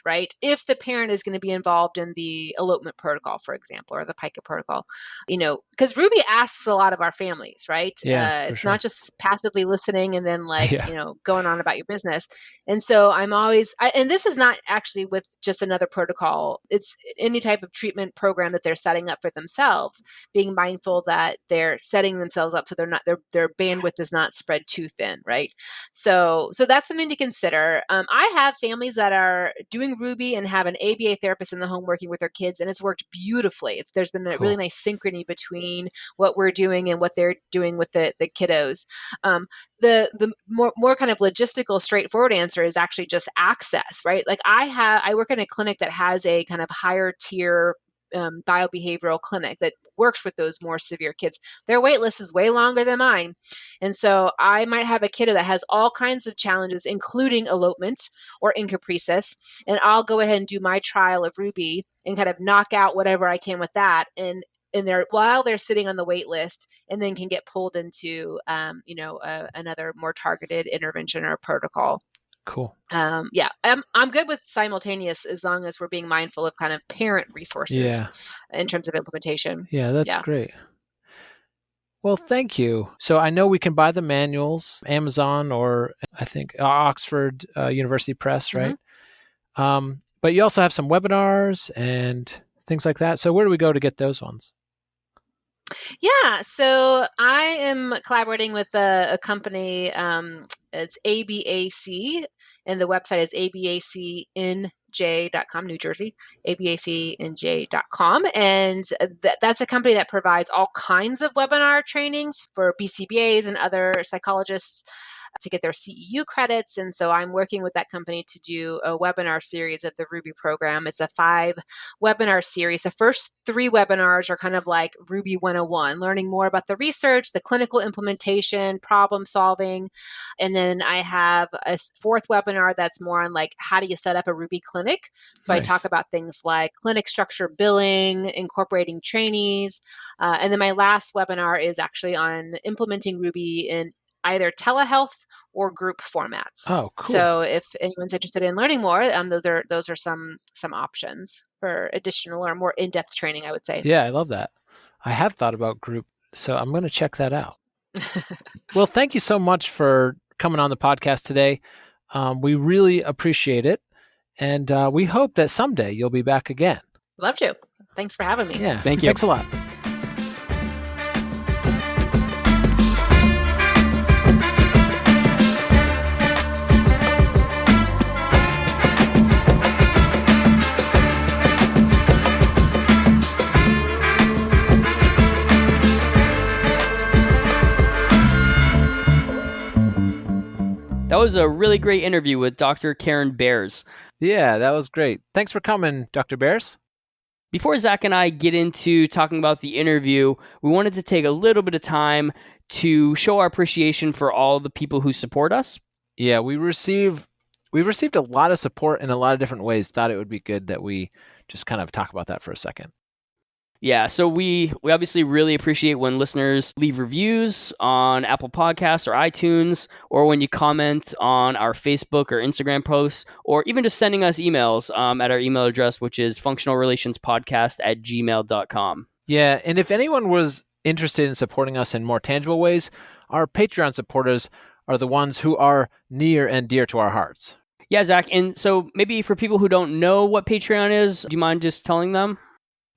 right? If the parent is going to be involved in the elopement protocol, for example, or the Pica protocol, because RUBI asks a lot of our families, right? Yeah, it's sure. not just passively listening and then Yeah. Going on about your business. And so I'm always, and this is not actually with just another protocol. It's any type of treatment program that they're setting up for themselves, being mindful that they're setting themselves up so they're not, their bandwidth is not spread too thin, right? So that's something to consider. I have families that are doing RUBI and have an ABA therapist in the home working with their kids, and it's worked beautifully. There's been a really nice synchrony between what we're doing and what they're doing with the kiddos. The more kind of logistical, straightforward answer is actually just access, right? Like I work in a clinic that has a kind of higher tier biobehavioral clinic that works with those more severe kids. Their wait list is way longer than mine. And so I might have a kiddo that has all kinds of challenges, including elopement or Caprices, and I'll go ahead and do my trial of RUBI and kind of knock out whatever I can with that. And while they're sitting on the wait list, and then can get pulled into, another more targeted intervention or protocol. Cool. Yeah, I'm good with simultaneous as long as we're being mindful of kind of parent resources in terms of implementation. Yeah, that's great. Well, thank you. So I know we can buy the manuals, Amazon or I think Oxford University Press, right? Mm-hmm. But you also have some webinars and things like that. So where do we go to get those ones? Yeah, so I am collaborating with a company. It's ABAC, and the website is abacinj.com, New Jersey, abacinj.com. And that's a company that provides all kinds of webinar trainings for BCBAs and other psychologists to get their CEU credits. And so I'm working with that company to do a webinar series of the RUBI program. It's a 5-webinar series. The first 3 webinars are kind of like RUBI 101, learning more about the research, the clinical implementation, problem solving. And then I have a 4th webinar that's more on like, how do you set up a RUBI clinic? So I talk about things like clinic structure, billing, incorporating trainees. And then my last webinar is actually on implementing RUBI in either telehealth or group formats. Oh, cool. So if anyone's interested in learning more, those are some options for additional or more in-depth training, I would say. Yeah, I love that. I have thought about group, so I'm going to check that out. Well, thank you so much for coming on the podcast today. We really appreciate it. And we hope that someday you'll be back again. Love to. Thanks for having me. Yeah, thank you. Thanks a lot. That was a really great interview with Dr. Karen Bears. Yeah, that was great. Thanks for coming, Dr. Bears. Before Zach and I get into talking about the interview, we wanted to take a little bit of time to show our appreciation for all the people who support us. Yeah, we received a lot of support in a lot of different ways. Thought it would be good that we just kind of talk about that for a second. Yeah, so we obviously really appreciate when listeners leave reviews on Apple Podcasts or iTunes, or when you comment on our Facebook or Instagram posts, or even just sending us emails at our email address, which is functionalrelationspodcast@gmail.com. Yeah, and if anyone was interested in supporting us in more tangible ways, our Patreon supporters are the ones who are near and dear to our hearts. Yeah, Zach, and so maybe for people who don't know what Patreon is, do you mind just telling them?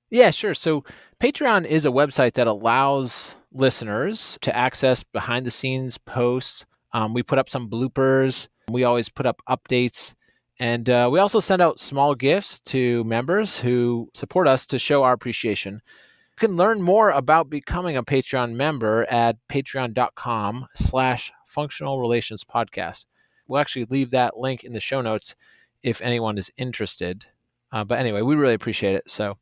Yeah, sure. So Patreon is a website that allows listeners to access behind-the-scenes posts. We put up some bloopers. We always put up updates. And we also send out small gifts to members who support us to show our appreciation. You can learn more about becoming a Patreon member at patreon.com/functionalrelationspodcast. We'll actually leave that link in the show notes if anyone is interested. But anyway, we really appreciate it. So,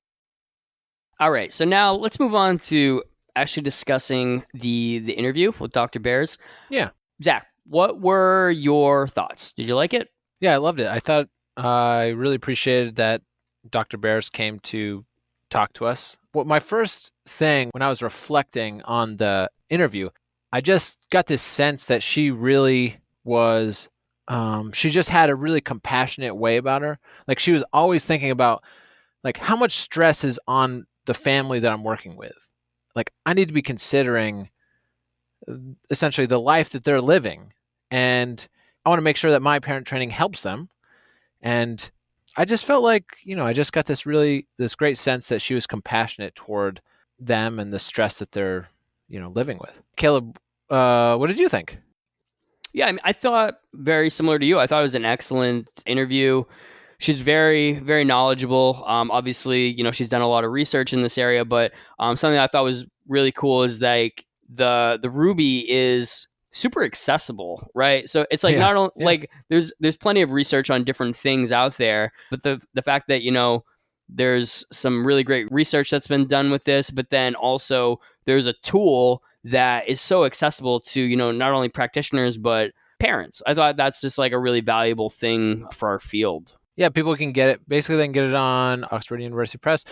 all right. So now let's move on to actually discussing the interview with Dr. Bears. Yeah. Zach, what were your thoughts? Did you like it? Yeah, I loved it. I thought I really appreciated that Dr. Bears came to talk to us. Well, my first thing when I was reflecting on the interview, I just got this sense that she really was, she just had a really compassionate way about her. Like she was always thinking about like how much stress is on the family that I'm working with. Like I need to be considering essentially the life that they're living. And I want to make sure that my parent training helps them. And I just felt like, I just got this great sense that she was compassionate toward them and the stress that they're, living with. Caleb, what did you think? Yeah, I mean, I thought very similar to you. I thought it was an excellent interview. She's very, very knowledgeable. Obviously, she's done a lot of research in this area, but something that I thought was really cool is like the RUBI is super accessible, right? So it's like not only like there's plenty of research on different things out there, but the fact that there's some really great research that's been done with this, but then also there's a tool that is so accessible to not only practitioners but parents. I thought that's just like a really valuable thing for our field. Yeah, people can get it. Basically, they can get it on Oxford University Press.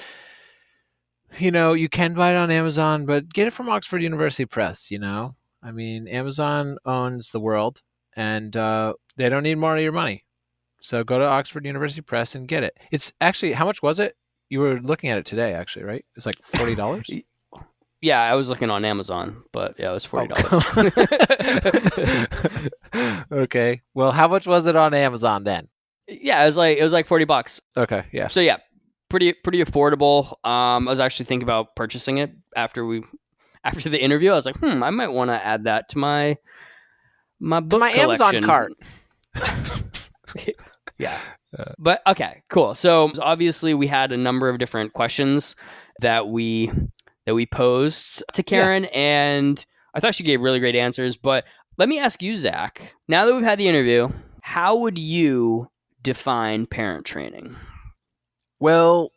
You can buy it on Amazon, but get it from Oxford University Press. I mean, Amazon owns the world, and they don't need more of your money. So go to Oxford University Press and get it. It's actually, how much was it? You were looking at it today, actually, right? It's like $40. Yeah, I was looking on Amazon, but yeah, it was $40. Okay. Well, how much was it on Amazon then? Yeah, it was like $40. Okay, yeah. So yeah, pretty affordable. I was actually thinking about purchasing it after the interview. I was like, I might want to add that to my book collection. Amazon cart. Yeah. But okay, cool. So obviously we had a number of different questions that we posed to Karen, and I thought she gave really great answers. But let me ask you, Zach, now that we've had the interview, how would you define parent training? Well,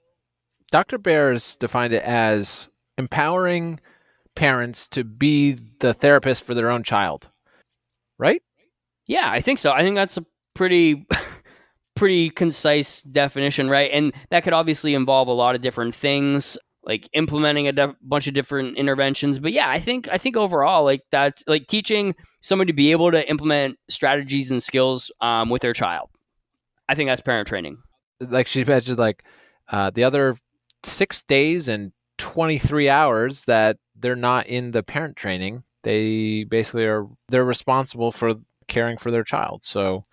Dr. Bears defined it as empowering parents to be the therapist for their own child. Right? Yeah, I think so. I think that's a pretty concise definition, right? And that could obviously involve a lot of different things, like implementing a bunch of different interventions. But yeah, I think overall, like that, like teaching someone to be able to implement strategies and skills with their child. I think that's parent training. Like she mentioned, like the other 6 days and 23 hours that they're not in the parent training, they basically they're responsible for caring for their child. So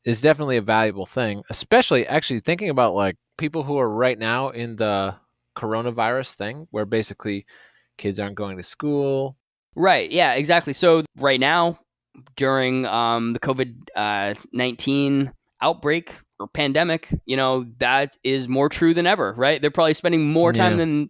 it's definitely a valuable thing, especially actually thinking about like people who are right now in the coronavirus thing where basically kids aren't going to school. Right. Yeah, exactly. So right now during the COVID-19 outbreak or pandemic, that is more true than ever, right? They're probably spending more time than,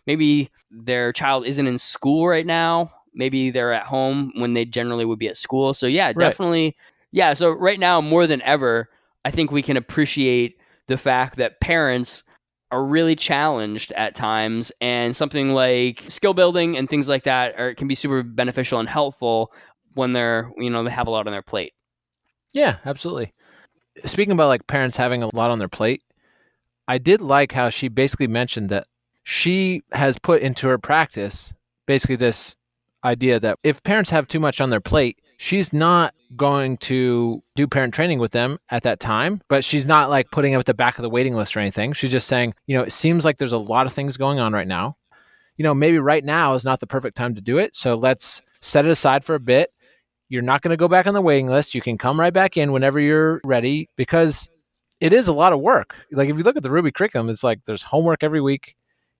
maybe their child isn't in school right now. Maybe they're at home when they generally would be at school. So yeah, definitely. Yeah. So right now, more than ever, I think we can appreciate the fact that parents are really challenged at times, and something like skill building and things like that can be super beneficial and helpful when they're, they have a lot on their plate. Yeah, absolutely. Speaking about like parents having a lot on their plate, I did like how she basically mentioned that she has put into her practice basically this idea that if parents have too much on their plate, she's not going to do parent training with them at that time, but she's not like putting them at the back of the waiting list or anything. She's just saying, it seems like there's a lot of things going on right now. Maybe right now is not the perfect time to do it. So let's set it aside for a bit. You're not going to go back on the waiting list. You can come right back in whenever you're ready, because it is a lot of work. Like if you look at the RUBI curriculum, it's like there's homework every week.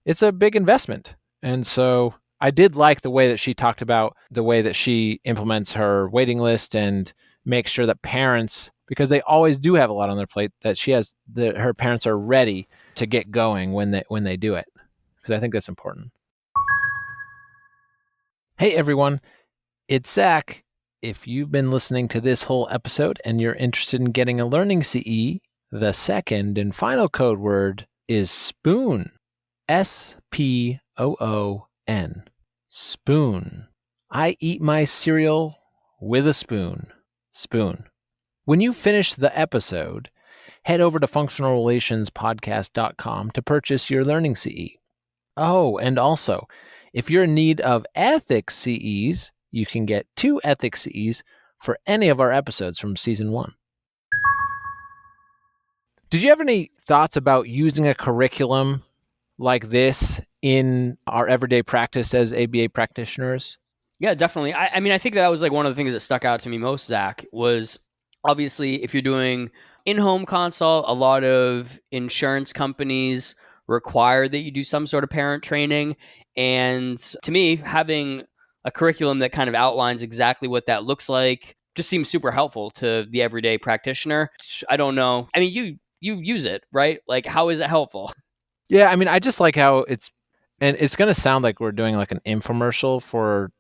It's a big investment. And so I did like the way that she talked about the way that she implements her waiting list and makes sure that parents, because they always do have a lot on their plate, that her parents are ready to get going when they do it. Because I think that's important. Hey everyone, it's Zach. If you've been listening to this whole episode and you're interested in getting a learning CE, the second and final code word is spoon. SPOON. Spoon. I eat my cereal with a spoon. Spoon. When you finish the episode, head over to functionalrelationspodcast.com to purchase your learning CE. Oh, and also, if you're in need of ethics CEs, you can get 2 ethics CEs for any of our episodes from season 1. Did you have any thoughts about using a curriculum like this in our everyday practice as ABA practitioners? Yeah, definitely. I mean, I think that was like one of the things that stuck out to me most, Zach, was obviously if you're doing in-home consult, a lot of insurance companies require that you do some sort of parent training. And to me, having a curriculum that kind of outlines exactly what that looks like just seems super helpful to the everyday practitioner. I don't know. I mean, you use it, right? Like, how is it helpful? Yeah, I mean, I just like how and it's going to sound like we're doing like an infomercial for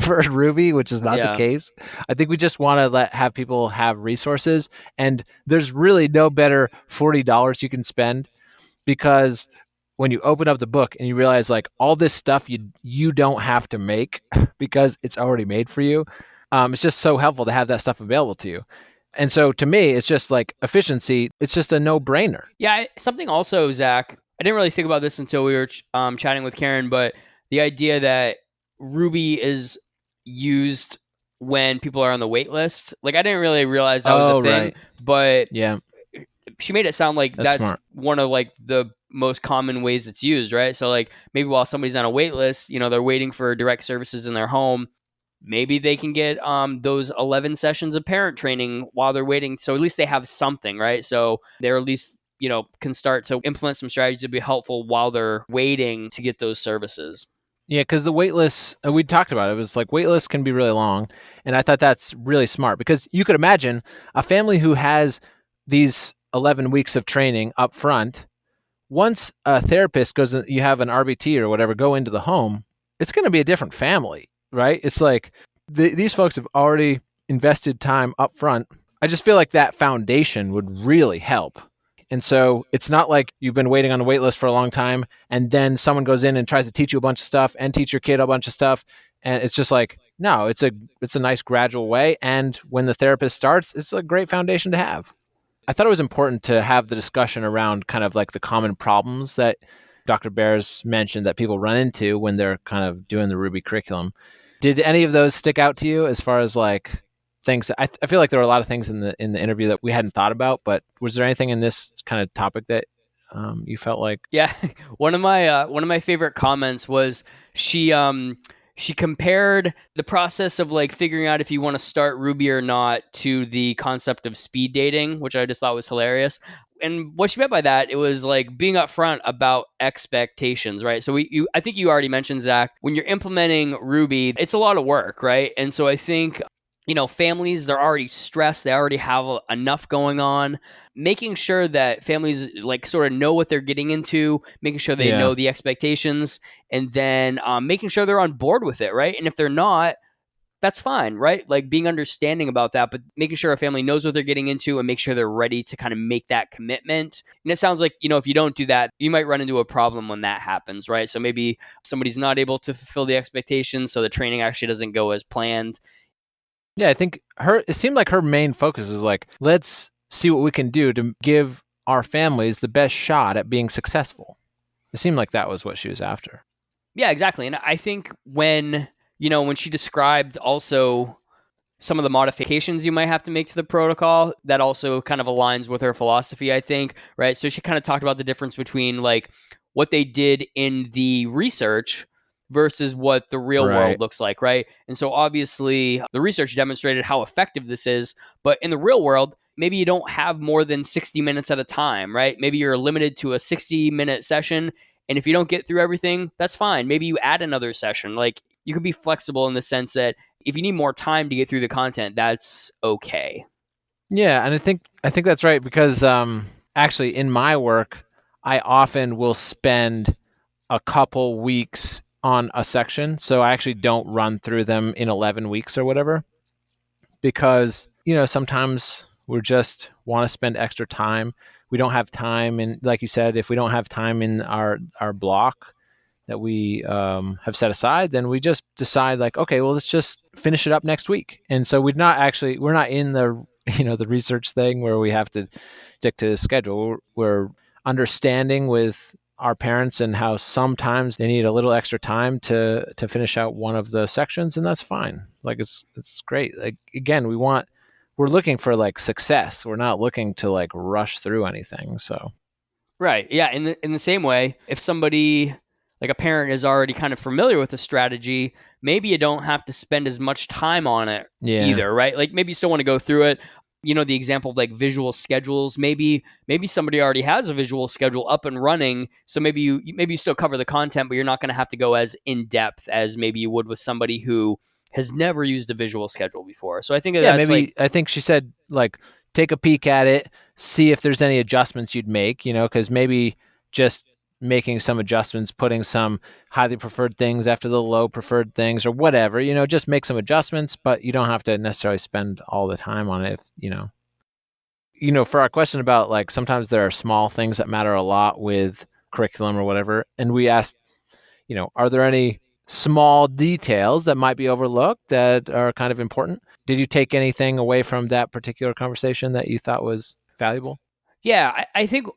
for RUBI, which is not the case. I think we just want to have people have resources, and there's really no better $40 you can spend, because when you open up the book and you realize like all this stuff you don't have to make because it's already made for you, it's just so helpful to have that stuff available to you. And so to me, it's just like efficiency. It's just a no-brainer. Yeah, something also, Zach, I didn't really think about this until we were chatting with Karen, but the idea that RUBI is used when people are on the wait list, like I didn't really realize that was a thing, right. But yeah, she made it sound like that's smart. One of like the most common ways it's used, right? So like maybe while somebody's on a wait list, they're waiting for direct services in their home, maybe they can get those 11 sessions of parent training while they're waiting. So at least they have something, right? So they're at least, can start to implement some strategies to be helpful while they're waiting to get those services. Yeah, because the wait lists, we talked about it was like wait lists can be really long. And I thought that's really smart, because you could imagine a family who has these 11 weeks of training up front. Once a therapist goes, you have an RBT or whatever, go into the home, it's going to be a different family, right? It's like these folks have already invested time up front. I just feel like that foundation would really help. And so it's not like you've been waiting on a wait list for a long time and then someone goes in and tries to teach you a bunch of stuff and teach your kid a bunch of stuff. And it's just like, no, it's a nice gradual way. And when the therapist starts, it's a great foundation to have. I thought it was important to have the discussion around kind of like the common problems that Dr. Bears mentioned that people run into when they're kind of doing the RUBI curriculum. Did any of those stick out to you as far as like things? I feel like there were a lot of things in the interview that we hadn't thought about, but was there anything in this kind of topic that you felt like? Yeah, one of my favorite comments was she compared the process of like figuring out if you want to start RUBI or not to the concept of speed dating, which I just thought was hilarious. And what she meant by that, it was like being upfront about expectations, right? So I think you already mentioned, Zach, when you're implementing RUBI, it's a lot of work, right? And so I think, families, they're already stressed. They already have enough going on. Making sure that families like sort of know what they're getting into, making sure they know the expectations, and then making sure they're on board with it, right? And if they're not, that's fine, right? Like being understanding about that, but making sure a family knows what they're getting into and make sure they're ready to kind of make that commitment. And it sounds like, if you don't do that, you might run into a problem when that happens, right? So maybe somebody's not able to fulfill the expectations, so the training actually doesn't go as planned. Yeah, I think it seemed like her main focus was like, let's see what we can do to give our families the best shot at being successful. It seemed like that was what she was after. Yeah, exactly. And I think when she described also some of the modifications you might have to make to the protocol, that also kind of aligns with her philosophy, I think, right? So she kind of talked about the difference between like what they did in the research versus what the real world looks like, right? And so obviously the research demonstrated how effective this is, but in the real world, maybe you don't have more than 60 minutes at a time, right? Maybe you're limited to a 60-minute session, and if you don't get through everything, that's fine. Maybe you add another session. Like you can be flexible in the sense that if you need more time to get through the content, that's okay. Yeah, and I think that's right, because actually in my work, I often will spend a couple weeks on a section, so I actually don't run through them in 11 weeks or whatever. because, sometimes we just want to spend extra time. We don't have time. And like you said, if we don't have time in our block that we have set aside, then we just decide like, okay, well, let's just finish it up next week. And so we're not in the, the research thing where we have to stick to the schedule. We're understanding with our parents and how sometimes they need a little extra time to finish out one of the sections, and that's fine. Like it's great. Like again, we're looking for like success. We're not looking to like rush through anything. So right. Yeah. In the same way, if somebody like a parent is already kind of familiar with the strategy, maybe you don't have to spend as much time on it either, right? Like maybe you still want to go through it. The example of like visual schedules, maybe somebody already has a visual schedule up and running. So maybe you still cover the content, but you're not going to have to go as in depth as maybe you would with somebody who has never used a visual schedule before. So I think that's maybe I think she said like take a peek at it, see if there's any adjustments you'd make, because maybe just making some adjustments, putting some highly preferred things after the low preferred things or whatever, just make some adjustments, but you don't have to necessarily spend all the time on it. For our question about like, sometimes there are small things that matter a lot with curriculum or whatever. And we asked, are there any small details that might be overlooked that are kind of important? Did you take anything away from that particular conversation that you thought was valuable? Yeah, I think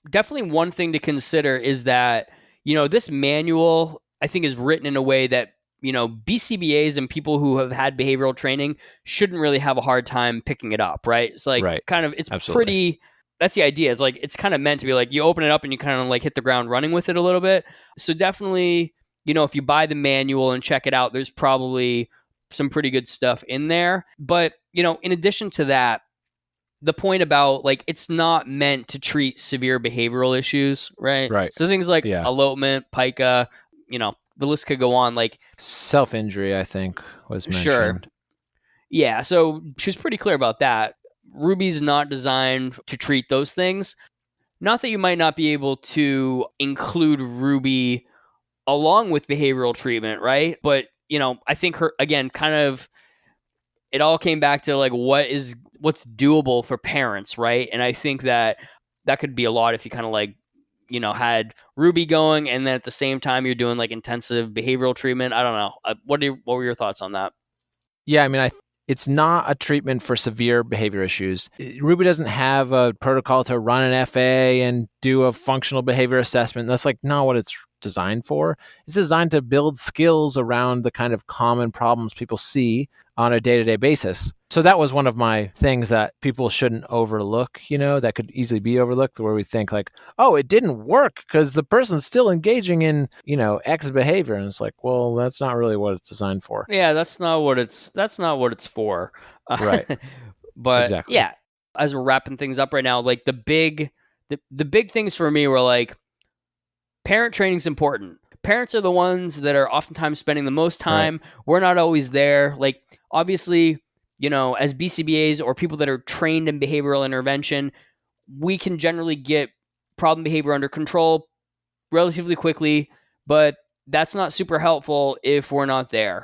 definitely one thing to consider is that, this manual, I think, is written in a way that, BCBAs and people who have had behavioral training shouldn't really have a hard time picking it up, right? It's like kind of, it's Absolutely. pretty, that's the idea. It's like, it's kind of meant to be like, you open it up and you kind of like hit the ground running with it a little bit. So definitely, if you buy the manual and check it out, there's probably some pretty good stuff in there. But, in addition to that, the point about like it's not meant to treat severe behavioral issues, right? Right. So things like elopement, Pica, the list could go on. Like self-injury, I think was mentioned. Sure. Yeah. So she was pretty clear about that. RUBI's not designed to treat those things. Not that you might not be able to include RUBI along with behavioral treatment, right? But I think her again, kind of, it all came back to like what's doable for parents, right? And I think that could be a lot if you kind of like, had RUBI going and then at the same time you're doing like intensive behavioral treatment. I don't know. What were your thoughts on that? Yeah, I mean, it's not a treatment for severe behavior issues. RUBI doesn't have a protocol to run an FA and do a functional behavior assessment. That's like not what it's designed for. It's designed to build skills around the kind of common problems people see on a day-to-day basis. So that was one of my things that people shouldn't overlook, that could easily be overlooked, where we think like, oh, it didn't work because the person's still engaging in, X behavior. And it's like, well, that's not really what it's designed for. Yeah, that's not what it's for. Right. But exactly. Yeah, as we're wrapping things up right now, like the big things for me were like, parent training is important. Parents are the ones that are oftentimes spending the most time. Right. We're not always there. Like, obviously, as BCBAs or people that are trained in behavioral intervention, we can generally get problem behavior under control relatively quickly, but that's not super helpful if we're not there,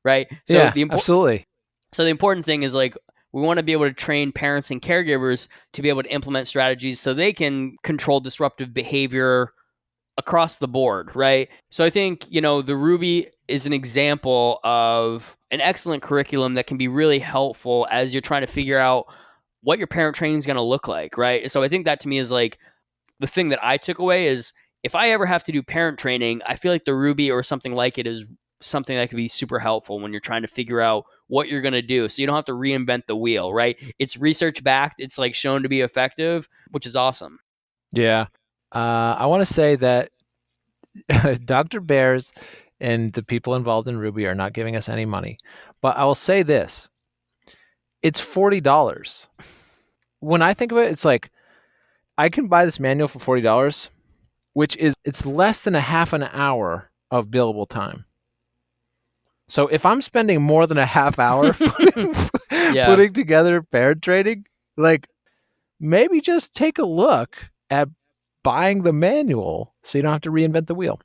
right? So yeah, absolutely. So the important thing is like, we want to be able to train parents and caregivers to be able to implement strategies so they can control disruptive behavior across the board, right? So I think, the RUBI is an example of an excellent curriculum that can be really helpful as you're trying to figure out what your parent training is going to look like, right? So I think that to me is like the thing that I took away is if I ever have to do parent training, I feel like the RUBI or something like it is something that could be super helpful when you're trying to figure out what you're going to do. So you don't have to reinvent the wheel, right? It's research backed. It's like shown to be effective, which is awesome. Yeah. I want to say that Dr. Bears and the people involved in RUBI are not giving us any money. But I will say this. It's $40. When I think of it, it's like, I can buy this manual for $40, which is, it's less than a half an hour of billable time. So if I'm spending more than a half hour putting together parent training, like maybe just take a look at buying the manual so you don't have to reinvent the wheel.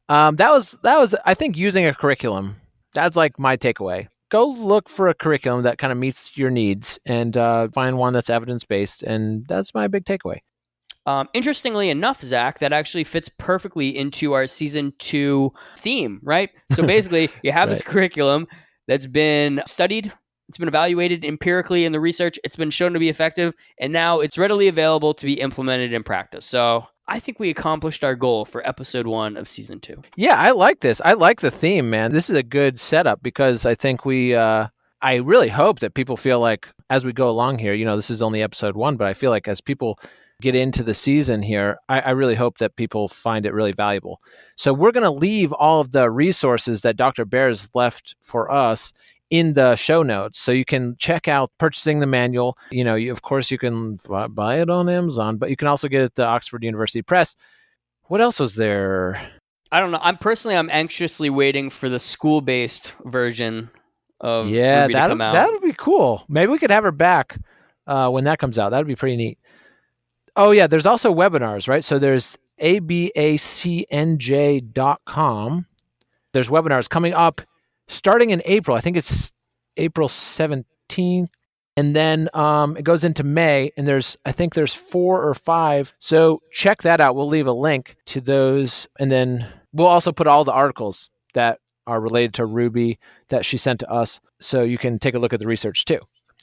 That was I think using a curriculum. That's like my takeaway. go look for a curriculum that kind of meets your needs and find one that's evidence-based. And that's my big takeaway. Interestingly enough, Zach, that actually fits perfectly into our season 2 theme, right? So basically, you have this curriculum that's been studied, it's been evaluated empirically in the research, it's been shown to be effective, and now it's readily available to be implemented in practice. So I think we accomplished our goal for episode 1 of season 2. Yeah, I like this. I like the theme, man. This is a good setup because I think I really hope that people feel like as we go along here, this is only episode 1, but I feel like as people get into the season here, I really hope that people find it really valuable. So we're going to leave all of the resources that Dr. Bears left for us in the show notes. So you can check out purchasing the manual. Of course, you can buy it on Amazon, but you can also get it at the Oxford University Press. What else was there? I don't know. I'm anxiously waiting for the school-based version of RUBI to come out. That would be cool. Maybe we could have her back when that comes out. That would be pretty neat. Oh, yeah. There's also webinars, right? So there's abacnj.com. There's webinars coming up starting in April. I think it's April 17th. And then it goes into May, and I think there's 4 or 5. So check that out. We'll leave a link to those. And then we'll also put all the articles that are related to RUBI that she sent to us. So you can take a look at the research too.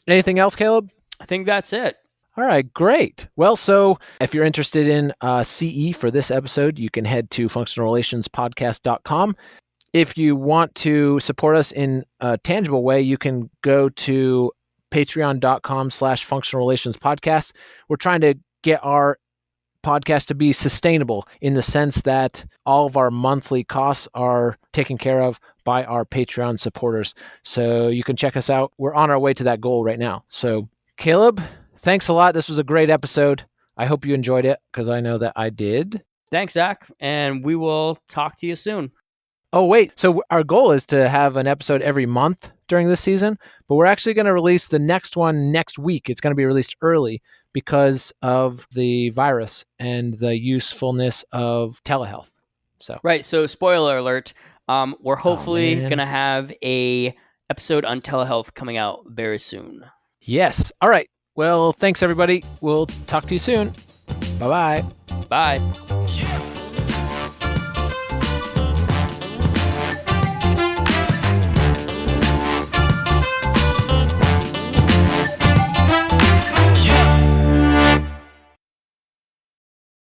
Anything else, Caleb? I think that's it. All right, great. Well, so if you're interested in CE for this episode, you can head to functionalrelationspodcast.com. If you want to support us in a tangible way, you can go to patreon.com/functionalrelationspodcast. We're trying to get our podcast to be sustainable in the sense that all of our monthly costs are taken care of by our Patreon supporters. So you can check us out. We're on our way to that goal right now. So Caleb, thanks a lot. This was a great episode. I hope you enjoyed it because I know that I did. Thanks, Zach. And we will talk to you soon. Oh, wait. So our goal is to have an episode every month during this season, but we're actually going to release the next one next week. It's going to be released early because of the virus and the usefulness of telehealth. Right. So spoiler alert, we're hopefully going to have a episode on telehealth coming out very soon. Yes. All right. Well, thanks, everybody. We'll talk to you soon. Bye-bye. Bye.